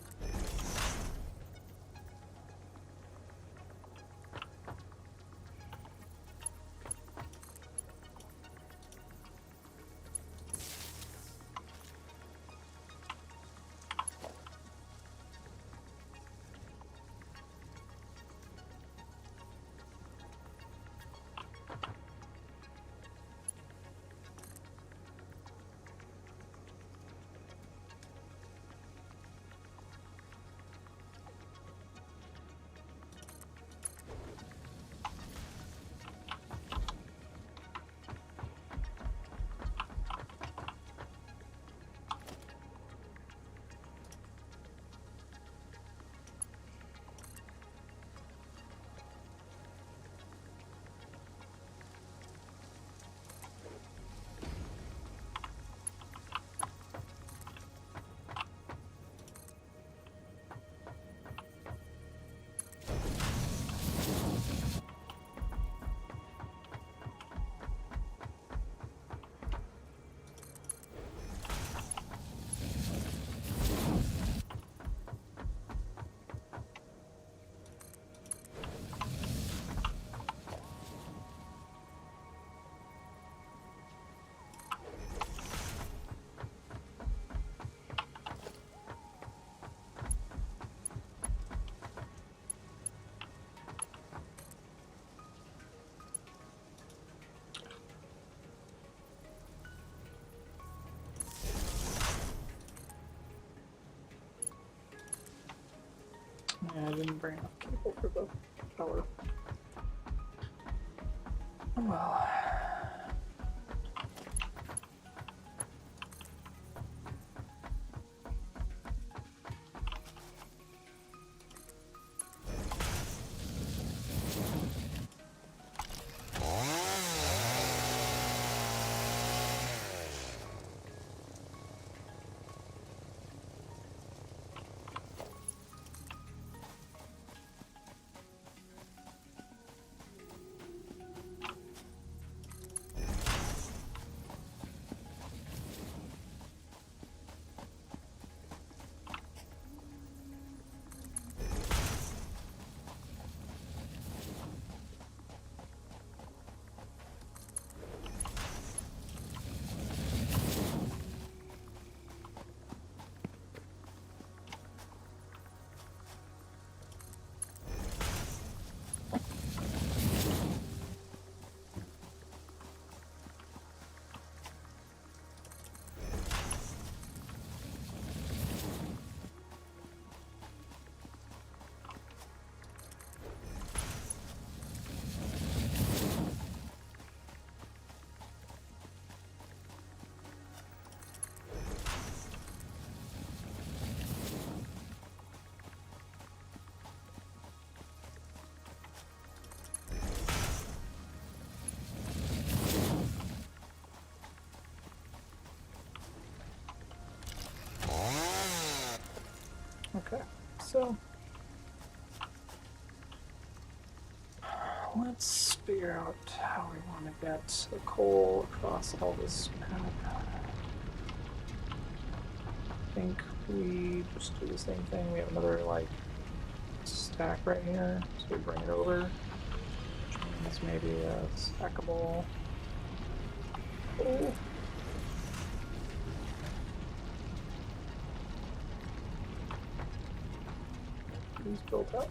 Yeah, I didn't bring enough cable for the power. Oh well. Okay, so let's figure out how we want to get the coal across all this map. I think we just do the same thing. We have another like stack right here, so we bring it over, which means maybe a stackable. Oh. Who's built up?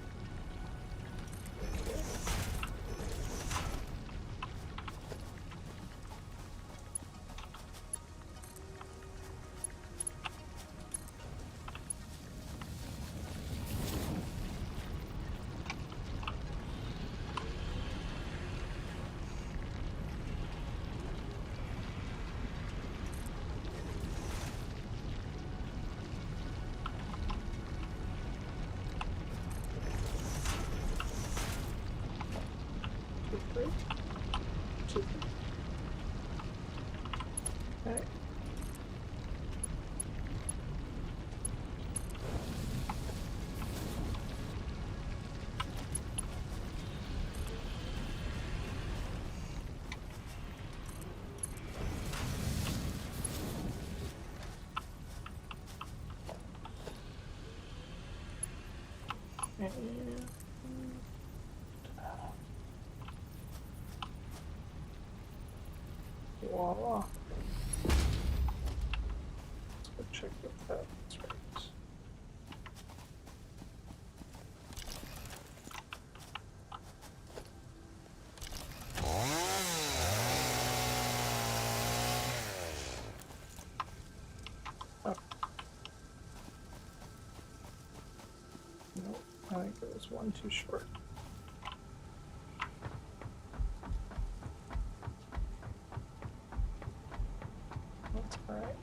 Okay. And voila. Let's go check if that's right. Oh. Nope, I think it was one too short. That's alright.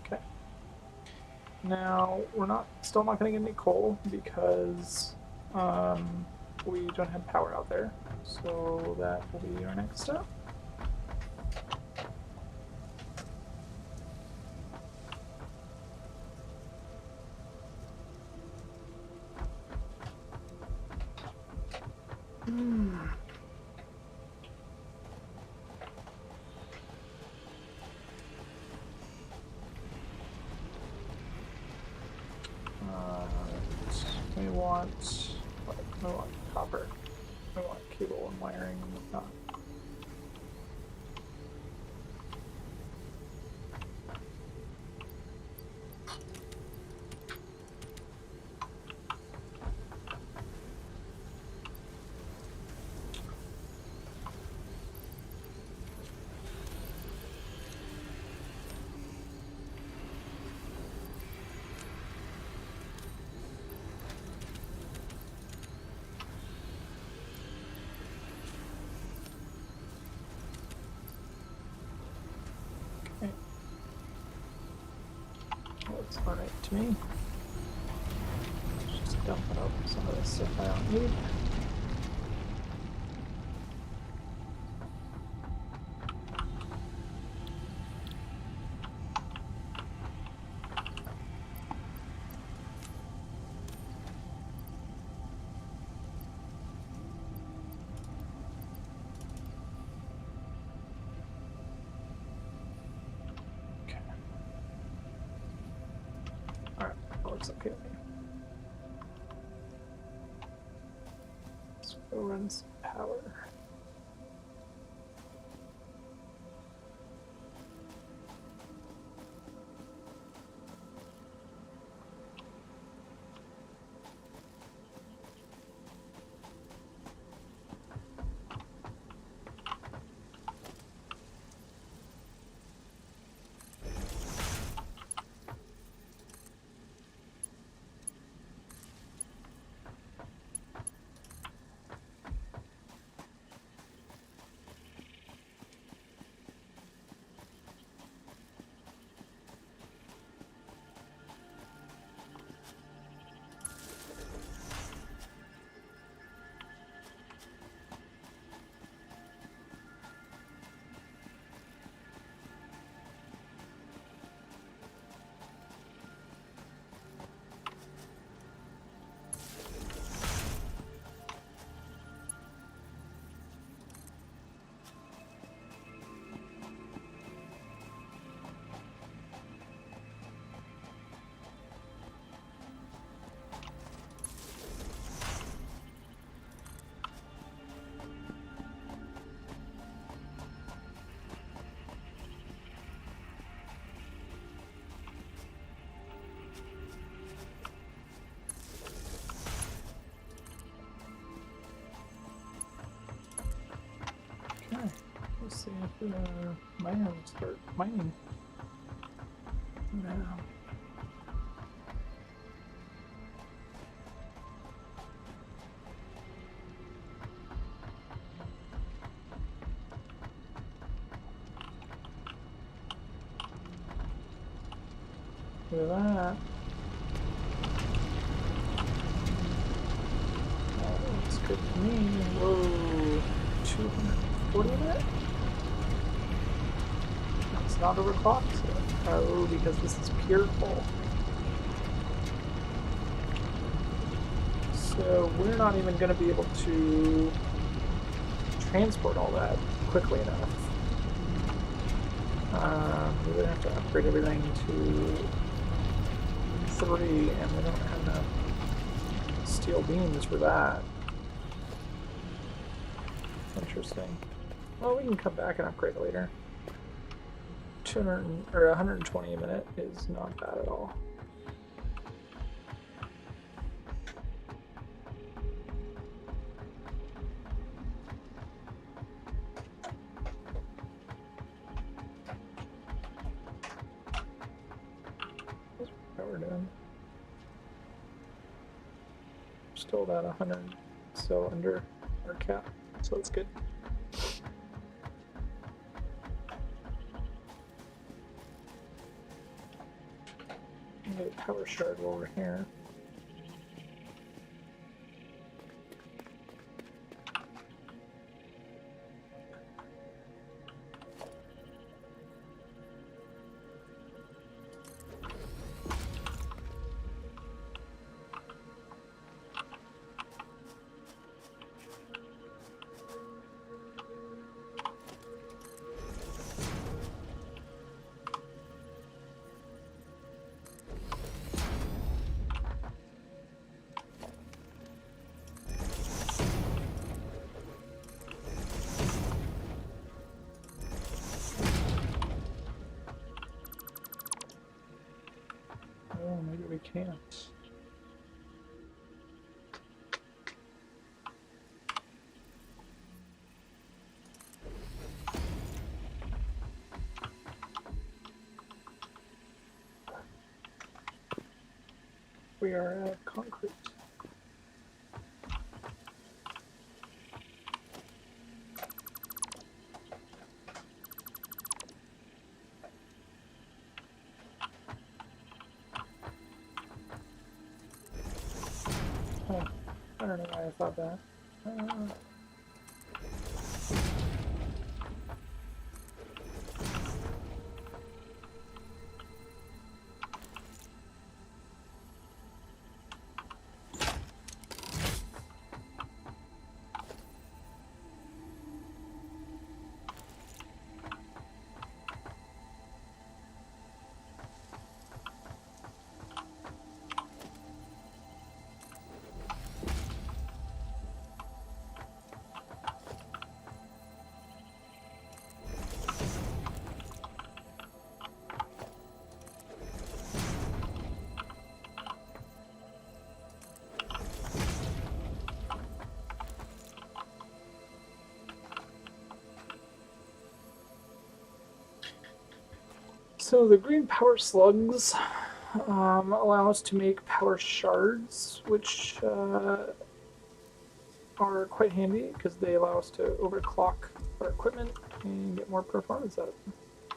Okay. Now we're still not going to get any coal because we don't have power out there. So that will be our next step. We want copper. We want cable and wiring and whatnot. It's alright to me. Just dump out some of this stuff I don't need. Looks okay. Let's go run some power. Okay, let's see if miner will start mining now. Look at that. That looks good to me. Whoa, 240 a minute? It's not overclocked. Oh, because this is pure coal. So we're not even going to be able to transport all that quickly enough. We're going to have to upgrade everything to 3, and we don't have enough steel beams for that. Interesting. Well, we can come back and upgrade later. 200 or 120 a minute is not bad at all. What's power doing? Still at 100, so under our cap, so that's good. Get a power shard over here. Oh, maybe we can't. We are at concrete. don't know why I thought that. So the green power slugs allow us to make power shards, which are quite handy because they allow us to overclock our equipment and get more performance out of them.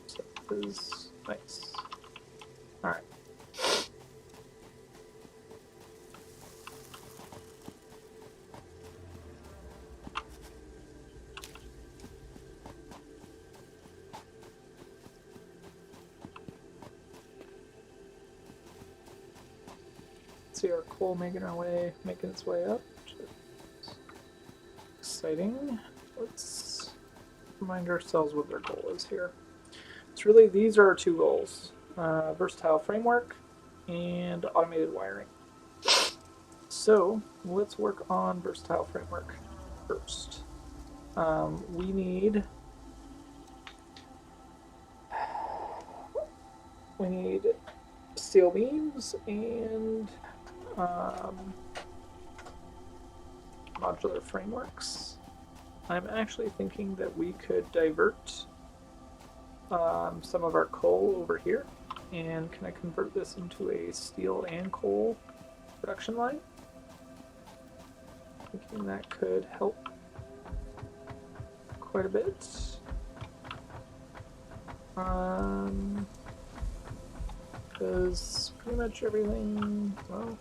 So this is nice. Alright. See our coal making its way up. Exciting. Let's remind ourselves what their goal is here. It's really, these are our two goals. Versatile framework and automated wiring. So let's work on versatile framework first. We need steel beams and modular frameworks. I'm actually thinking that we could divert some of our coal over here and kind of convert this into a steel and coal production line. Thinking that could help quite a bit. Because pretty much everything, well,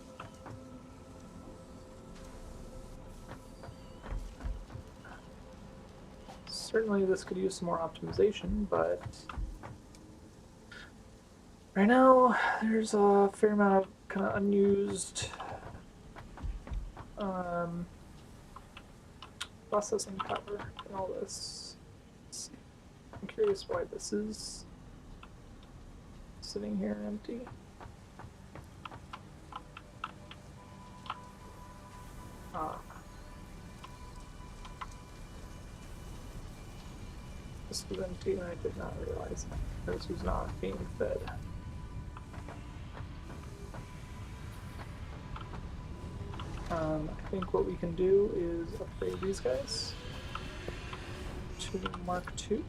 certainly this could use some more optimization, but right now there's a fair amount of kind of unused processing power in all this. I'm curious why this is sitting here empty. This was empty and I did not realize that this was not being fed. I think what we can do is upgrade these guys to Mark II.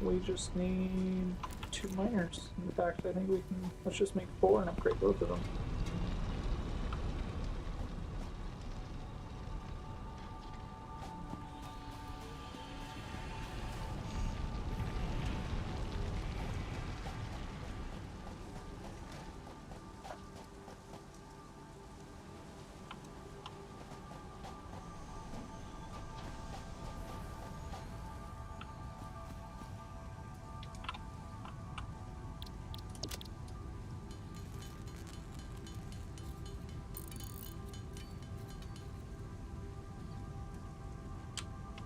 We just need 2 miners. In fact, I think we can, let's just make 4 and upgrade both of them.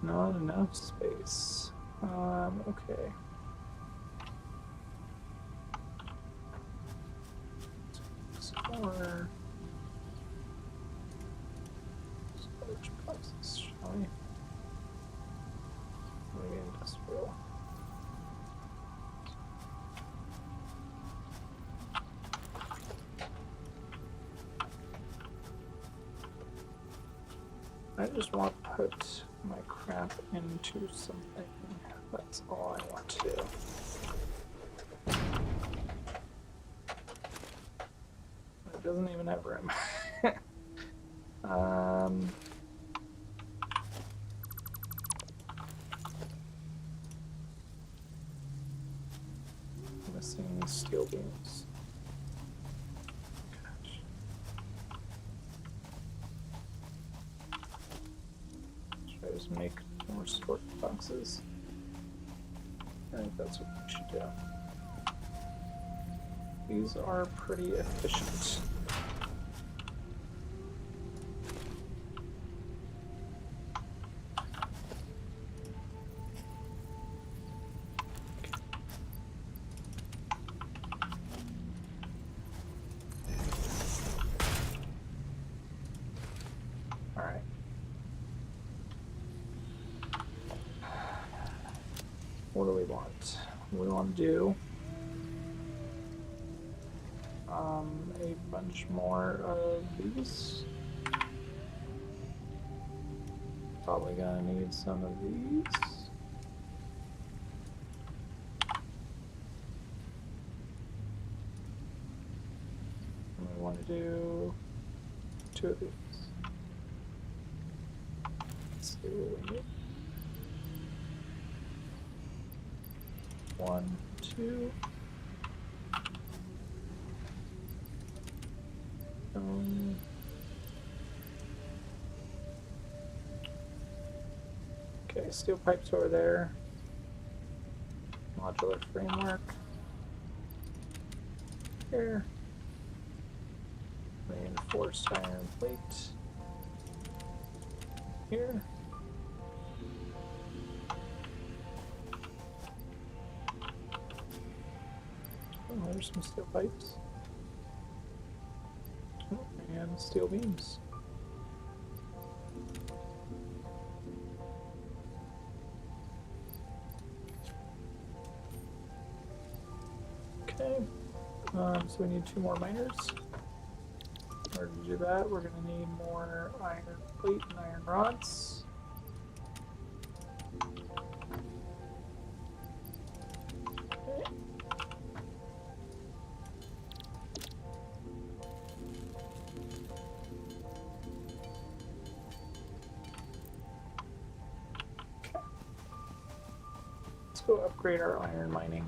Not enough space. Okay. Explore. Storage process, shall we? Maybe industrial. I just want to put my crap into something. That's all I want to do. It doesn't even have room. Missing steel beams. is make more storage boxes. I think that's what we should do. These are pretty efficient. Alright. What do we want? We want to do a bunch more of these. Probably gonna need some of these. And we want to do 2 of these. Let's see what we need. 1, 2. Okay, steel pipes over there. Modular framework. Here. Reinforced iron plate. Here. Oh, there's some steel pipes. Oh, and steel beams. Okay, so we need 2 more miners. In order to do that, we're going to need more iron plate and iron rods. Okay. Let's go upgrade our iron mining.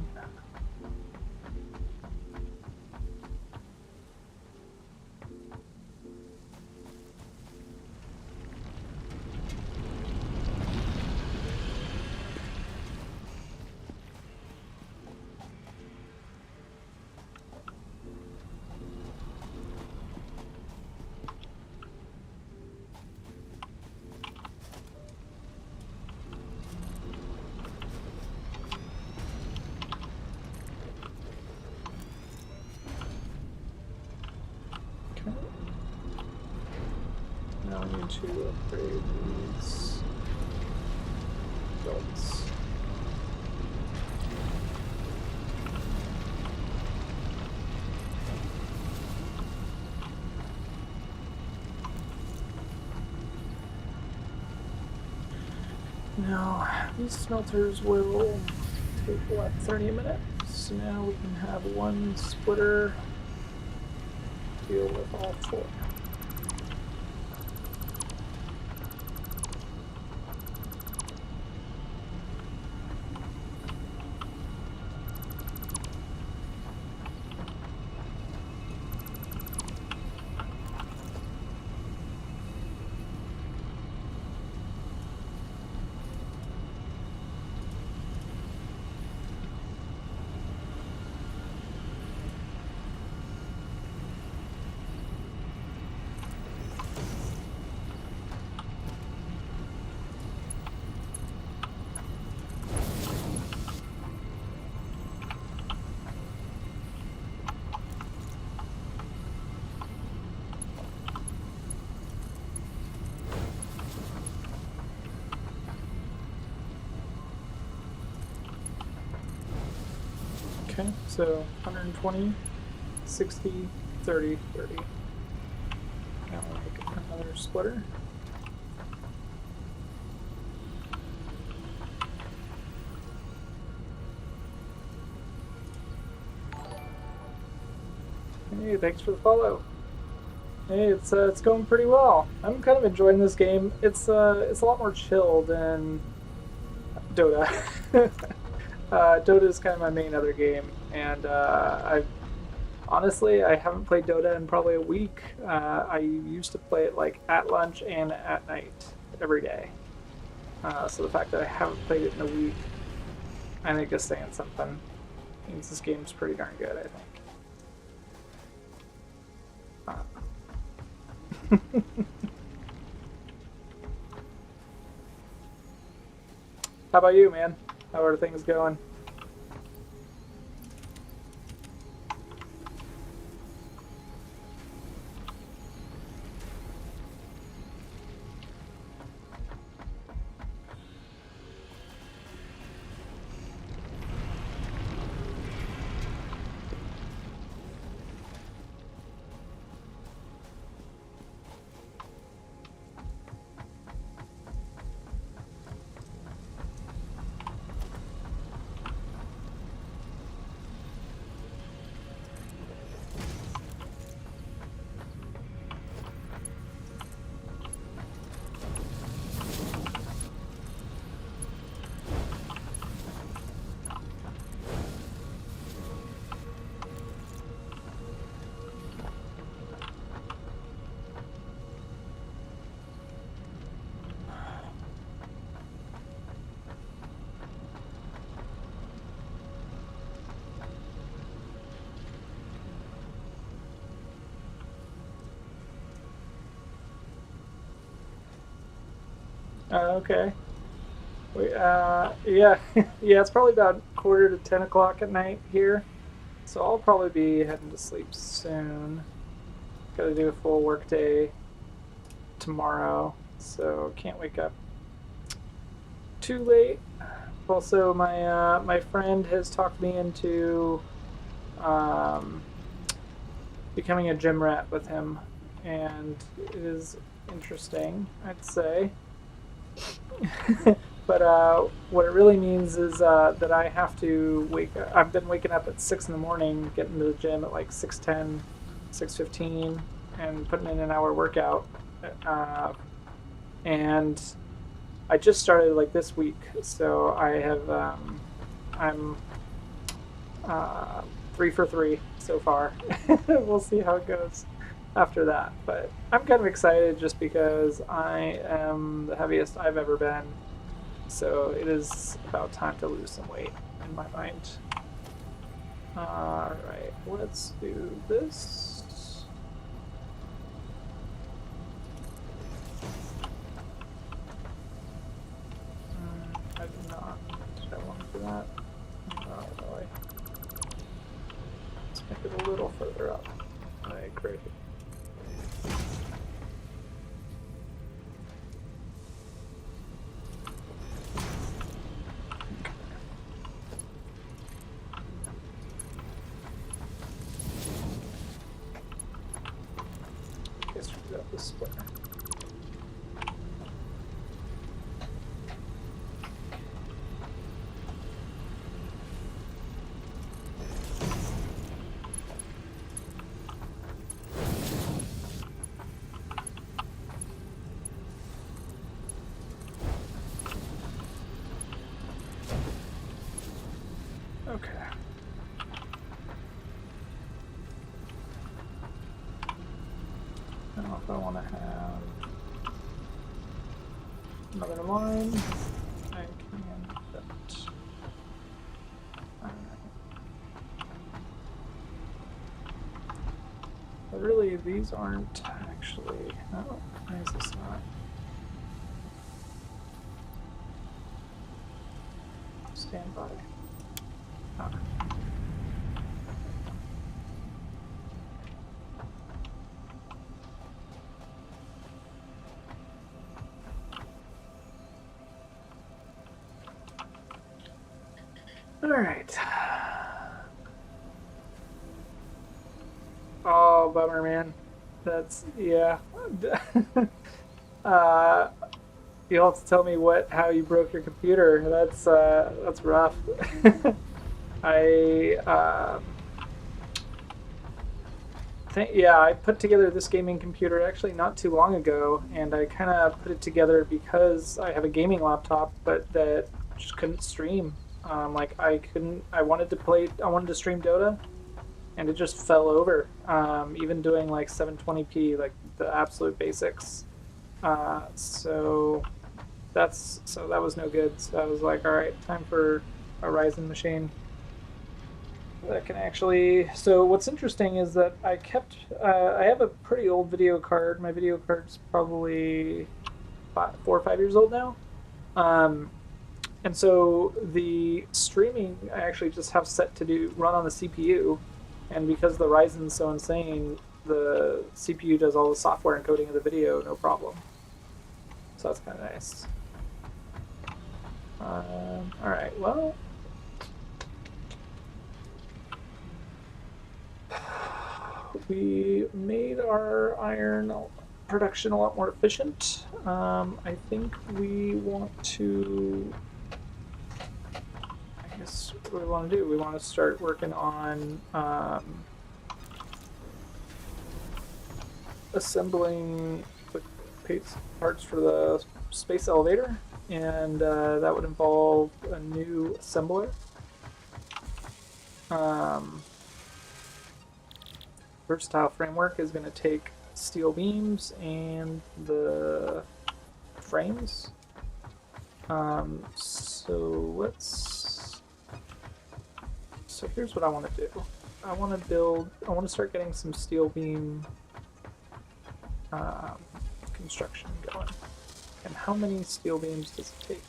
Now I need to upgrade these belts. Now, these smelters will take, what, 30 minutes? So now we can have 1 splitter deal with all 4. Okay, so 120, 60, 30, 30. Now we'll make another splitter. Hey, thanks for the follow. Hey, it's going pretty well. I'm kind of enjoying this game. It's a lot more chill than Dota. Dota is kind of my main other game, and honestly, I haven't played Dota in probably a week. I used to play it like at lunch and at night every day. So the fact that I haven't played it in a week, I think is saying something. Means this game's pretty darn good, I think. How about you, man? How are things going? Okay. Yeah, yeah. It's probably about quarter to 10 o'clock at night here, so I'll probably be heading to sleep soon. Got to do a full work day tomorrow, so can't wake up too late. Also, my friend has talked me into um, becoming a gym rat with him, and it is interesting, I'd say. But what it really means is that I have to wake. I've been waking up at 6 in the morning, getting to the gym at like 6:10, 6:15, and putting in an hour workout. Uh, and I just started like this week, so I have I'm uh, 3 for 3 so far. We'll see how it goes after that. But I'm kind of excited just because I am the heaviest I've ever been. So it is about time to lose some weight in my mind. Alright, let's do this. I did not. Did I want to do that? No, really. Let's make it a little further up. I agree. Okay, screw up this splitter. Okay. Now if I want to have another line, I can do that. Alright. But really, these aren't actually... Oh, why is this not? Stand by. Ah. All right. Oh, bummer, man. That's yeah. uh, you'll have to tell me how you broke your computer. That's rough. I think yeah, I put together this gaming computer actually not too long ago, and I kind of put it together because I have a gaming laptop, but that just couldn't stream. Like I couldn't. I wanted to play. I wanted to stream Dota, and it just fell over. Even doing like 720p, like the absolute basics. So So that was no good. So I was like, all right, time for a Ryzen machine that can actually. So what's interesting is that I have a pretty old video card. My video card's probably 4 or 5 years old now. Um, and so the streaming I actually just have set to do run on the CPU, and because the Ryzen's so insane, the CPU does all the software encoding of the video, no problem. So that's kind of nice. All right, well, we made our iron production a lot more efficient. I think we want to. I guess what do we want to do? We want to start working on assembling the parts for the space elevator, and that would involve a new assembler. Um, Versatile framework is going to take steel beams and the frames. So let's. So here's what I want to do. I want to start getting some steel beam um, construction going. And how many steel beams does it take?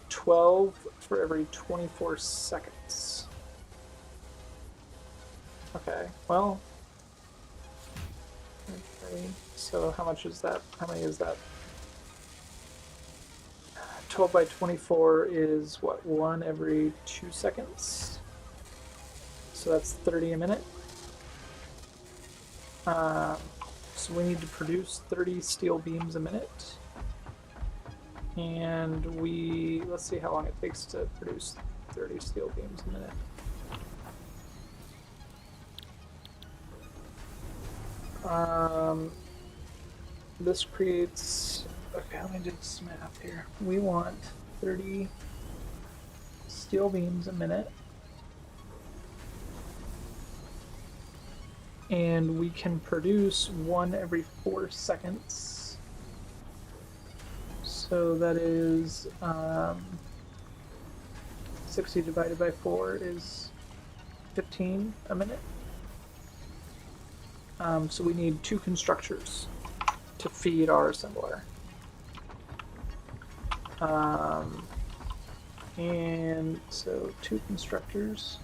12 for every 24 seconds. Okay, well. Okay, so how much is that? How many is that? 12 by 24 is what? 1 every 2 seconds? So that's 30 a minute. So we need to produce 30 steel beams a minute. And let's see how long it takes to produce 30 steel beams a minute. This creates, okay, let me do some math here. We want 30 steel beams a minute. And we can produce 1 every 4 seconds. So that is 60 divided by 4 is 15 a minute. So we need 2 constructors to feed our assembler. And so 2 constructors.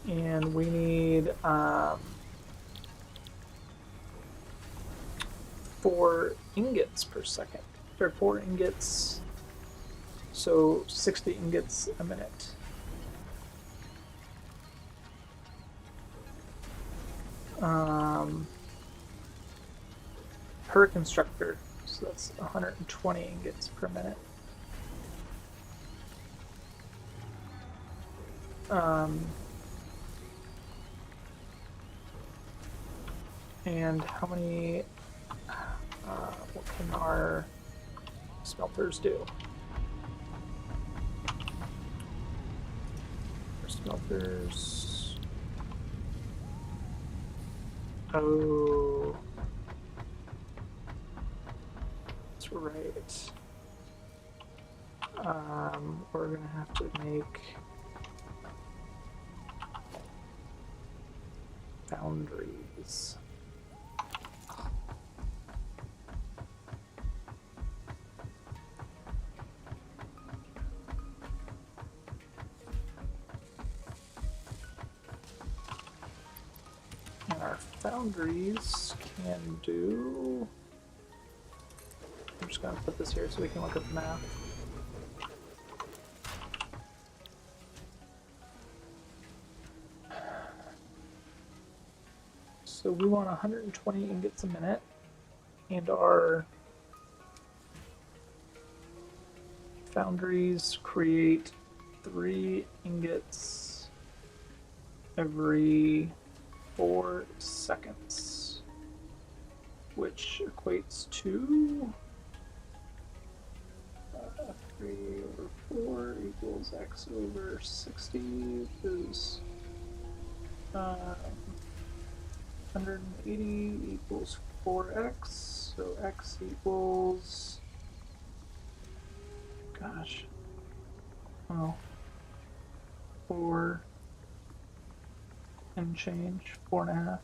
And we need 4 ingots per second. Or 4 ingots. So 60 ingots a minute. Per constructor, so that's 120 ingots per minute. And how many? What can our smelters do? Our smelters. Oh. That's right. We're gonna have to make foundries. And our foundries can do. I'm just going to put this here so we can look at the math. So we want 120 ingots a minute, and our foundries create 3 ingots every 4 seconds, which equates to 3 over 4 equals x over 60 is 180 equals 4x. So x equals, gosh, oh, 4 and change, 4.5.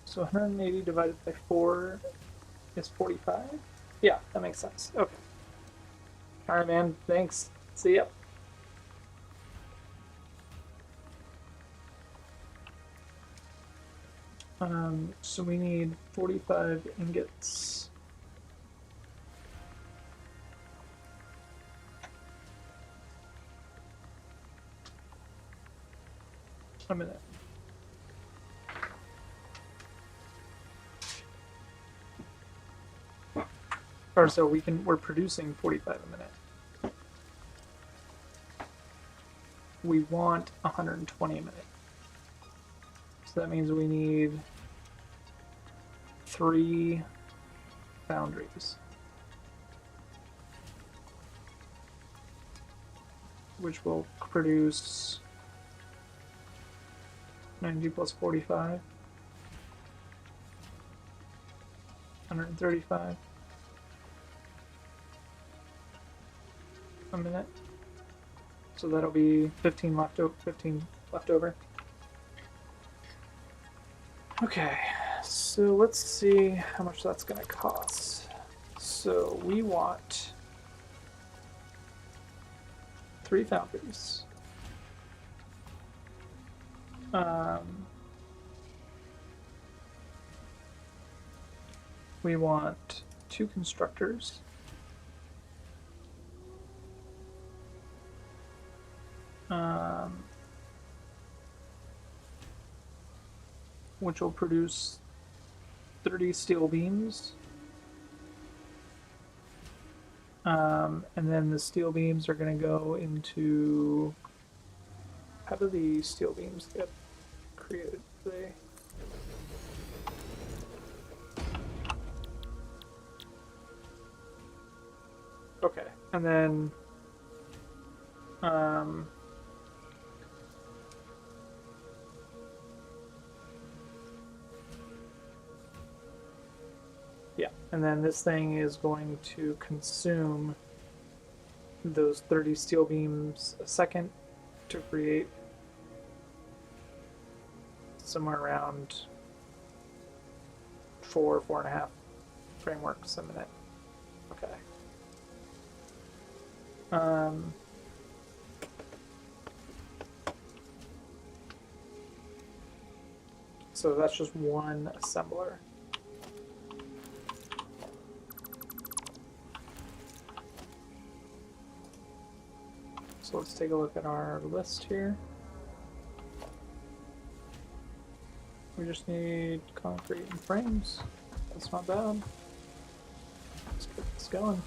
So 180 divided by 4 is 45? Yeah, that makes sense. Okay. All right, man. Thanks. See ya. So we need 45 ingots. A minute. Or so we're producing 45 a minute. We want 120 a minute. So that means we need 3 foundries, which will produce 90 plus 45, 135 a minute. So that'll be 15 left over. Okay, so let's see how much that's going to cost. So we want 3 foundries. We want 2 constructors. Which will produce 30 steel beams. And then the steel beams are going to go into... How do the steel beams get created? Okay, and then yeah, and then this thing is going to consume those 30 steel beams a second to create somewhere around 4.5 frameworks a minute. Okay. So that's just one assembler. So let's take a look at our list here. We just need concrete and frames. That's not bad. Let's get this going.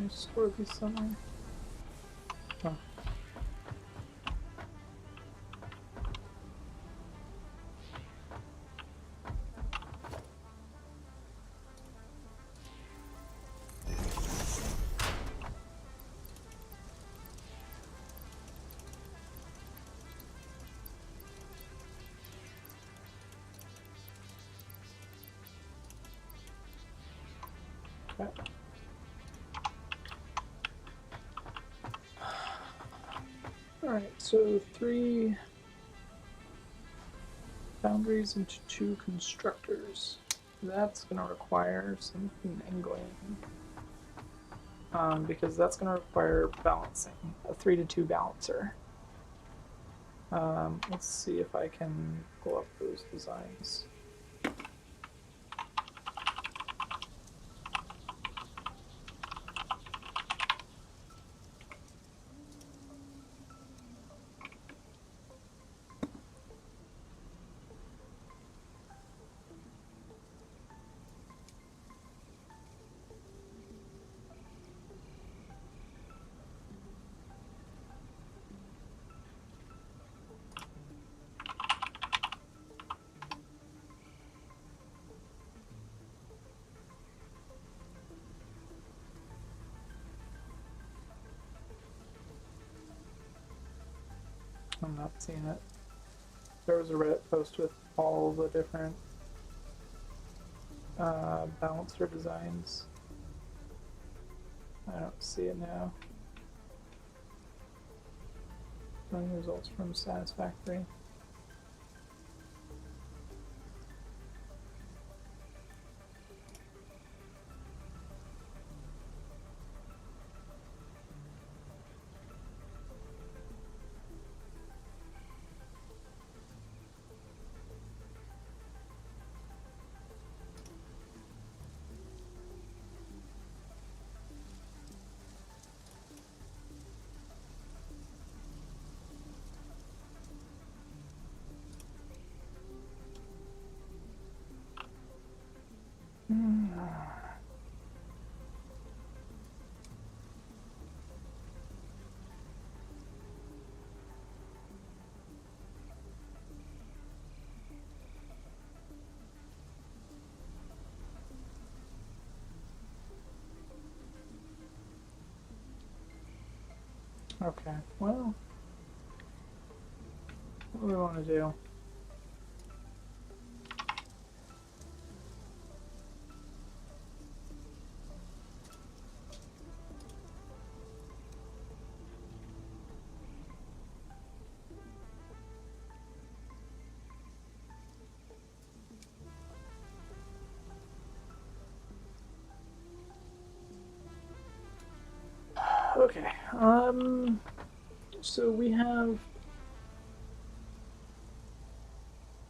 I store these somewhere? Oh. Okay. Alright, so 3 boundaries into 2 constructors. That's going to require some angling. Because that's going to require balancing, a 3 to 2 balancer. Let's see if I can pull up those designs. I'm not seeing it. There was a Reddit post with all the different balancer designs. I don't see it now. Running results from Satisfactory. Okay, well, what do we want to do? Okay, so we have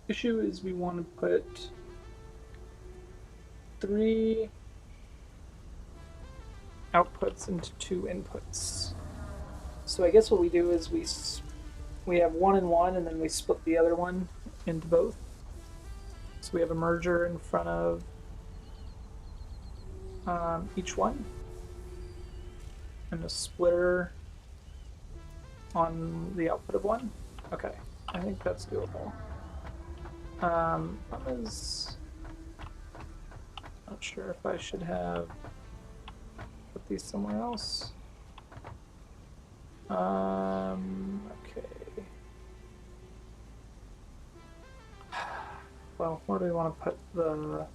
issue is we want to put 3 outputs into 2 inputs. So I guess what we do is we have 1 and 1, and then we split the other one into both. So we have a merger in front of each one, and a splitter on the output of one. Okay, I think that's doable. Not sure if I should have put these somewhere else. Okay. Well, where do we want to put the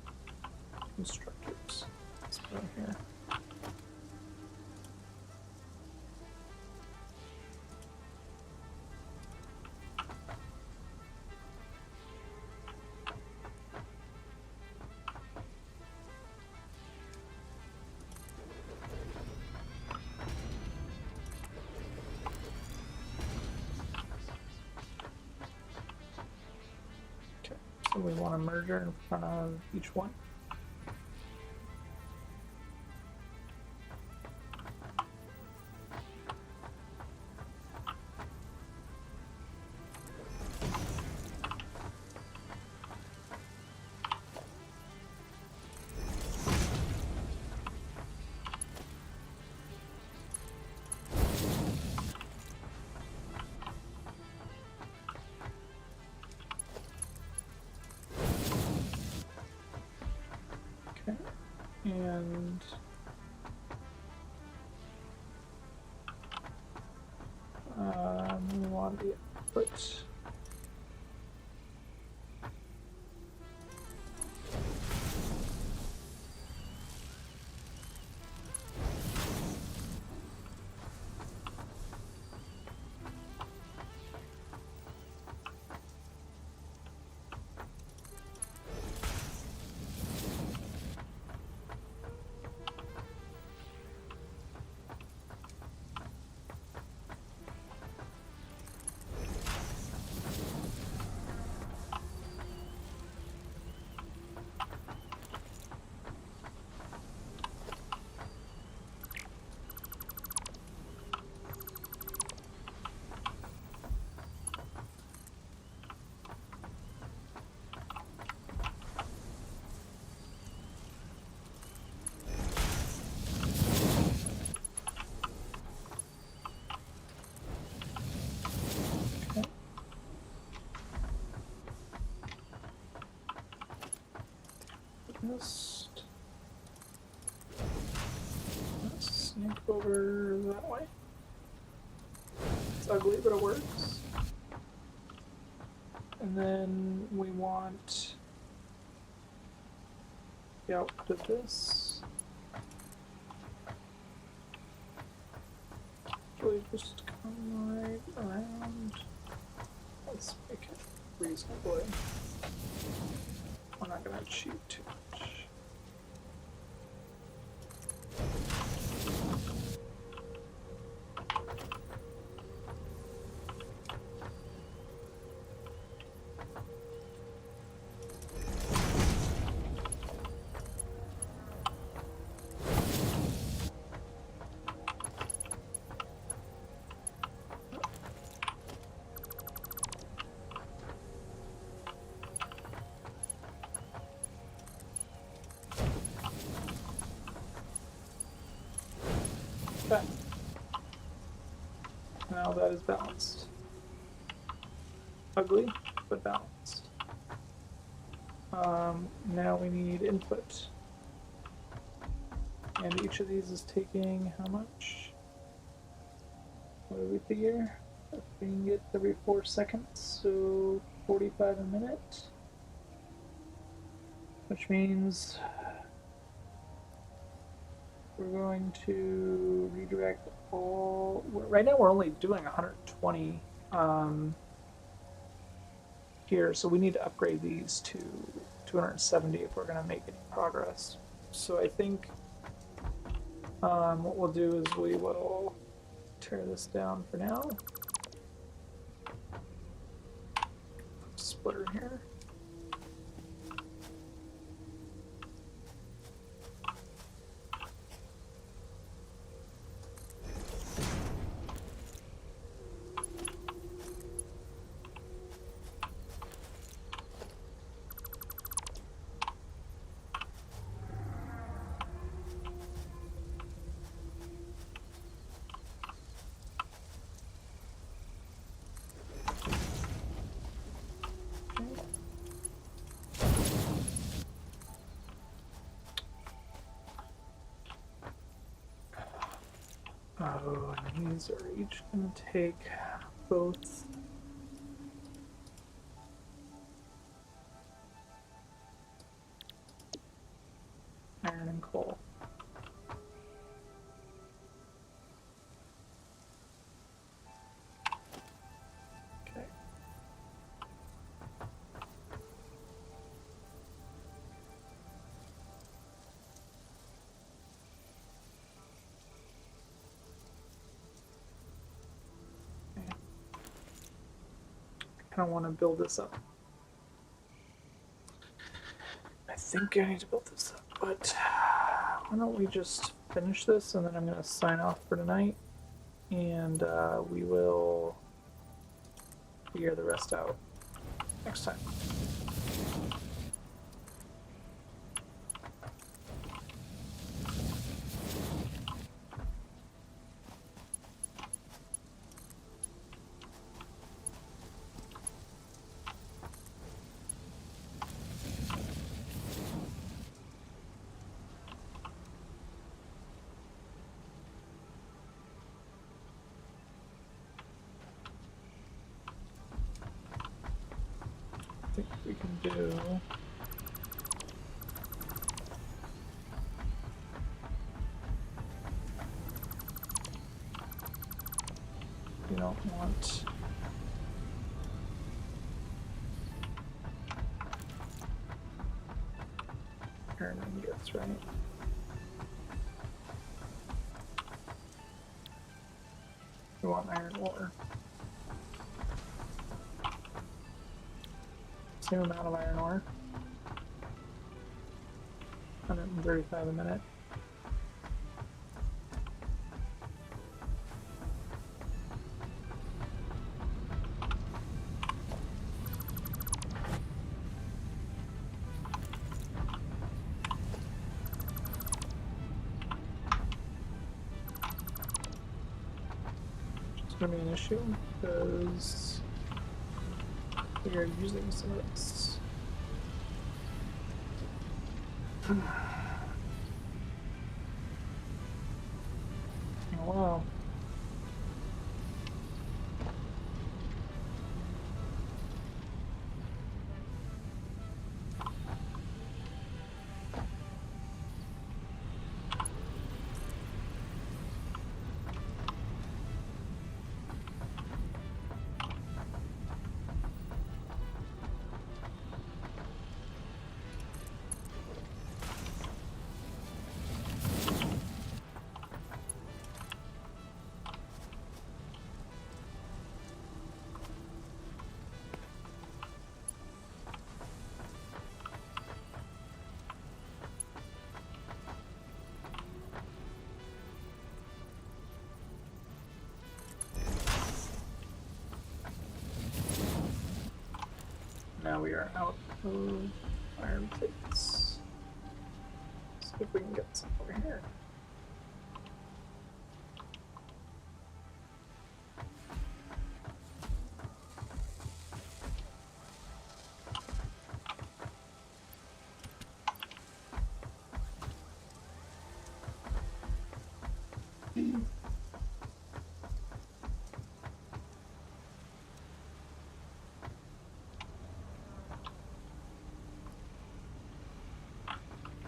constructors? Let's put them here. So we want a merger in front of each one. the output. Just sneak over that way. It's ugly, but it works. And then we want the output of this. Really just come right around. Let's make it reasonably. We're not gonna cheat too much. Okay. Now that is balanced. Ugly, but balanced. Now we need input. And each of these is taking how much? What do we figure? We can get every 4 seconds, so 45 a minute. Which means we're going to redirect all. Right now we're only doing 120 here, so we need to upgrade these to 270 if we're going to make any progress. So I think what we'll do is we will tear this down for now. Splitter here. Oh, and these are each going to take both iron and coal. Okay. I want to build this up. I think I need to build this up, but why don't we just finish this and then I'm going to sign off for tonight and we will figure the rest out next time. we can do. We don't want iron ingots, right? We want iron ore. Same amount of iron ore. 135 a minute. It's going to be an issue because we are using some of this. Oh, wow. Now we are out of iron plates. Let's see if we can get some over here.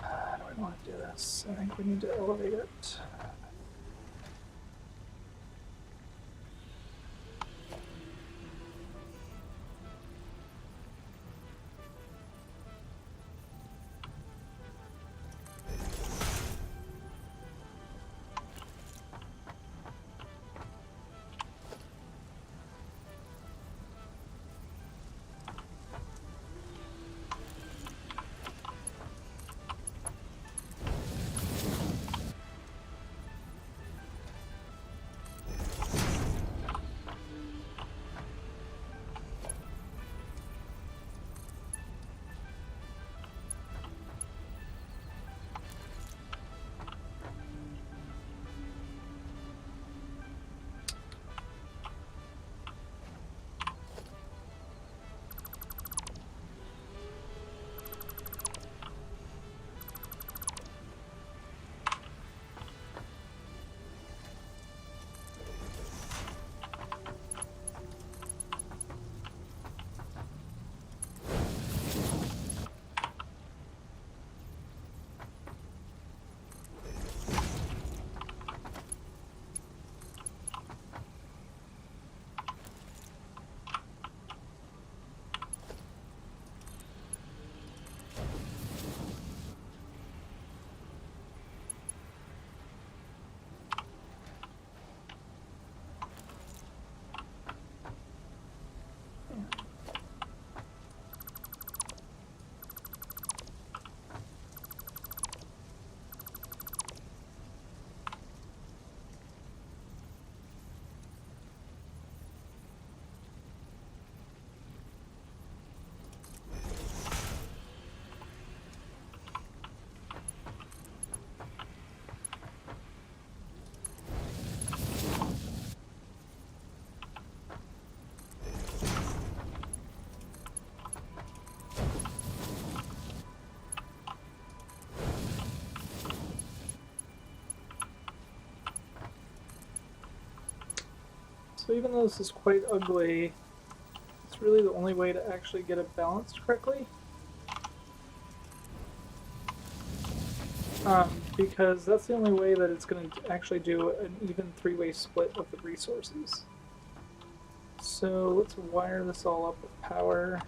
How do we want to do this? I think we need to elevate it. So even though this is quite ugly, It's really the only way to actually get it balanced correctly. Because that's the only way that it's going to actually do an even three-way split of the resources. So let's wire this all up with power.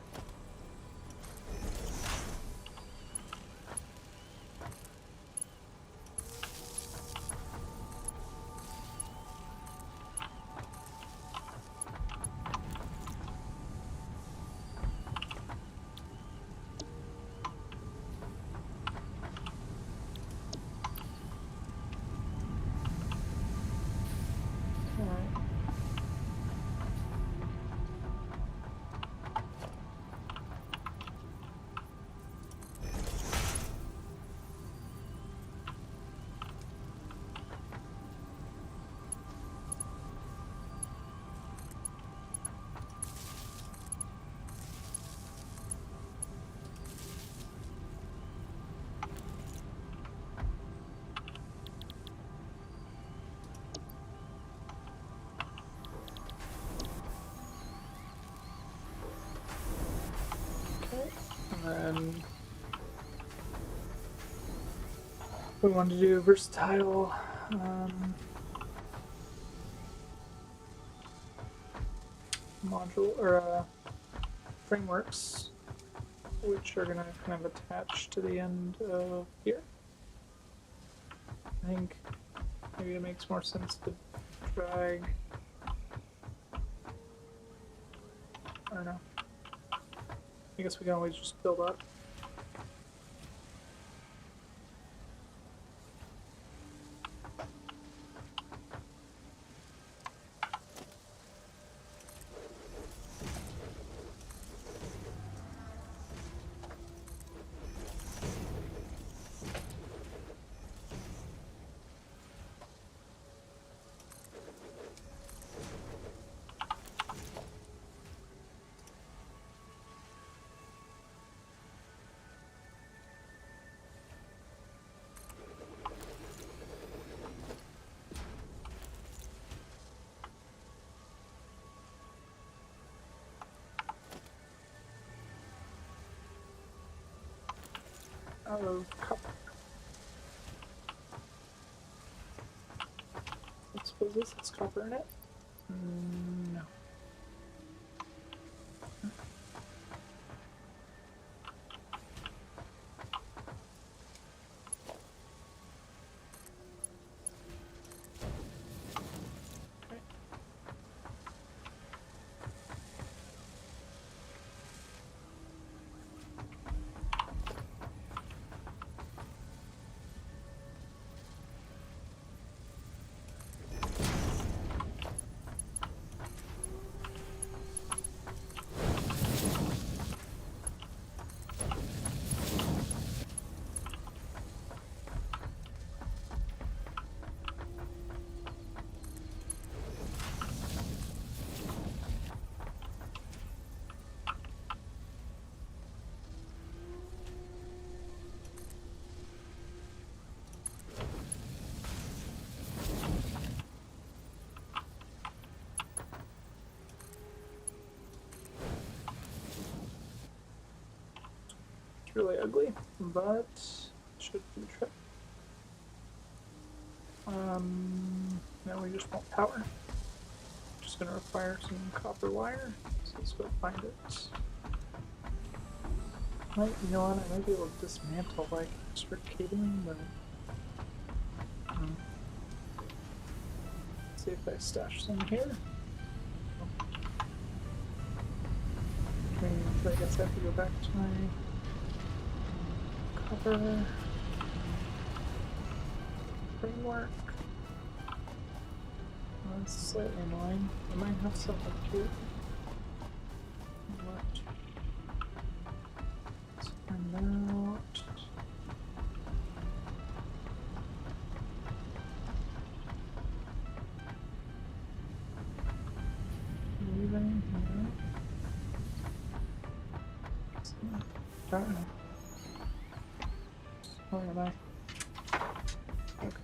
And then we want to do versatile module or frameworks, which are going to kind of attach to the end of here. I think maybe it makes more sense to drag. I don't know. I guess we can always just build up. Of copper. I suppose this has copper in it. No. Really ugly, but should do the trick. Now we just want power. Just gonna require some copper wire, so let's go find it. You know what, I might be able to dismantle like extra cabling, but let's see if I stash some here. Okay, so I guess I have to go back to my copper framework. Oh, that's slightly annoying. I might have something too. What? Let's find out. Leaving here. I don't know. Where am I? Okay.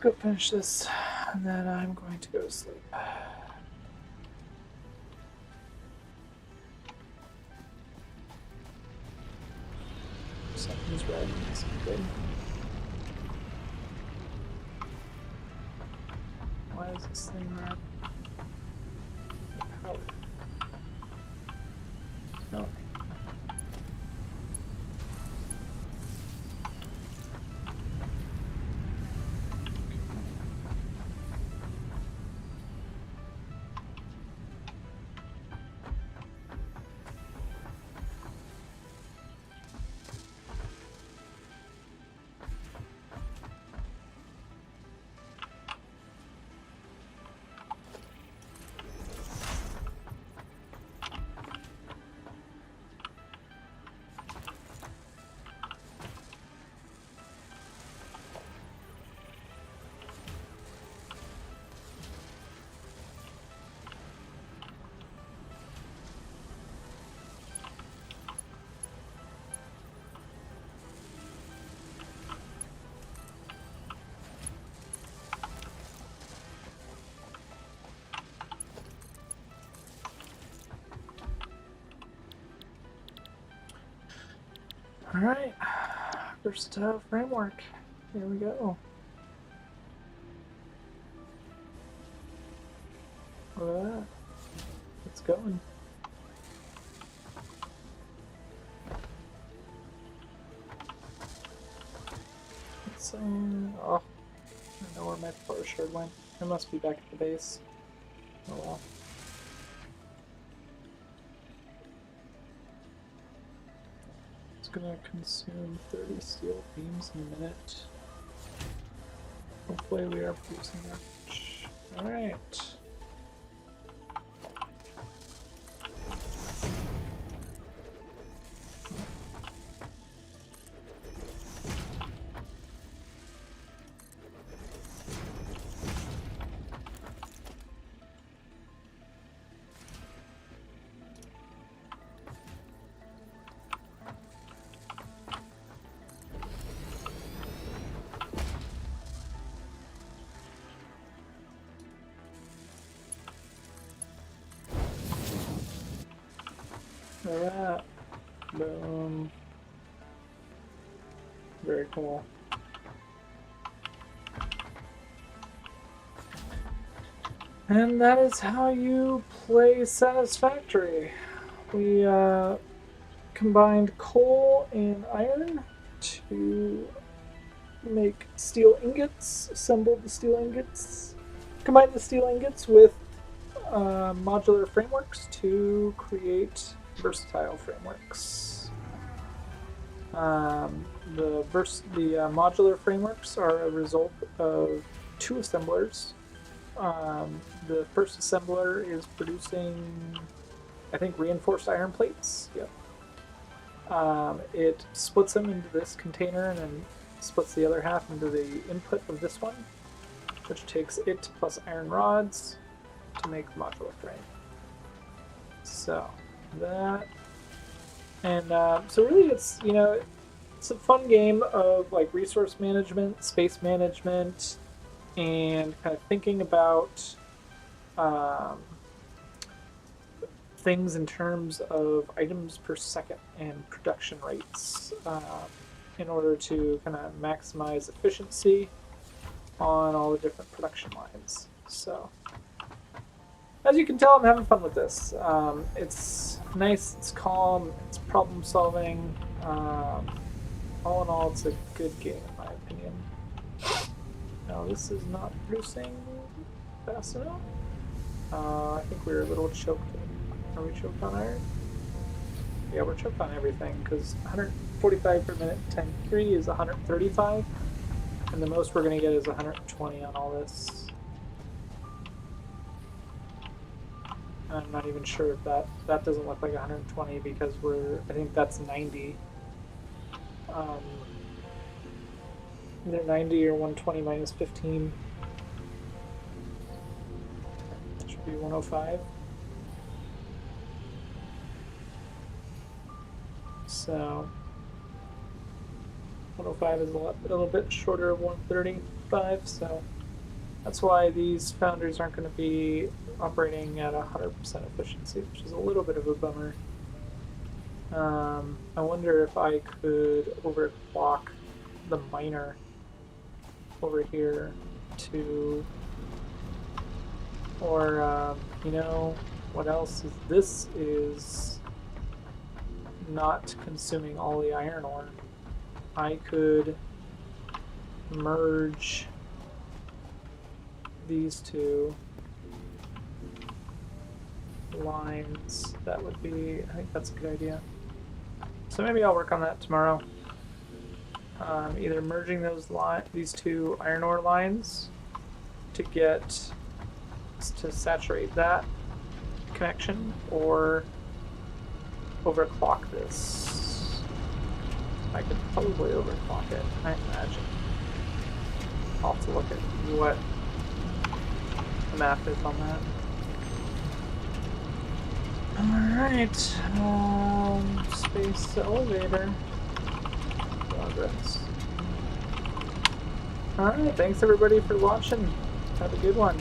go finish this, and then I'm going to go to sleep. Something's red. Something. Why is this thing red? Power. No. Alright, versatile framework. Here we go. Look at that. It's going. It's, oh, I know where my power shard went. It must be back at the base. Oh well. Gonna consume 30 steel beams in a minute. Hopefully we are producing that much. Alright. Alright. Boom. Very cool. And that is how you play Satisfactory. We combined coal and iron to make steel ingots, assembled the steel ingots, combined the steel ingots with modular frameworks to create versatile frameworks. The modular frameworks are a result of two assemblers. The first assembler is producing, I think, reinforced iron plates. Yep. It splits them into this container and then splits the other half into the input of this one, which takes it plus iron rods to make the modular frame. So that, and so really it's, you know, it's a fun game of like resource management, space management, and kind of thinking about things in terms of items per second and production rates in order to kind of maximize efficiency on all the different production lines. So as you can tell, I'm having fun with this. It's nice, it's calm, it's problem solving. All in all, it's a good game in my opinion. Now this is not producing fast enough. I think we're a little choked. Are we choked on iron? Yeah, we're choked on everything because 145 per minute times 3 is 135, and the most we're going to get is 120 on all this. I'm not even sure if that doesn't look like 120 because I think that's 90. Either 90 or 120 minus 15. That should be 105. So 105 is a little bit shorter of 135, so That's why these foundries aren't going to be operating at 100% efficiency, which is a little bit of a bummer. I wonder if I could overclock the miner over here to, or you know, what else is this? Is not consuming all the iron ore. I could merge these two lines. That would be, I think that's a good idea. So maybe I'll work on that tomorrow. Either merging these two iron ore lines to saturate that connection, or overclock this. I could probably overclock it, I imagine. I'll have to look at what the math is on that. Alright, space elevator. Progress. Alright, thanks everybody for watching. Have a good one.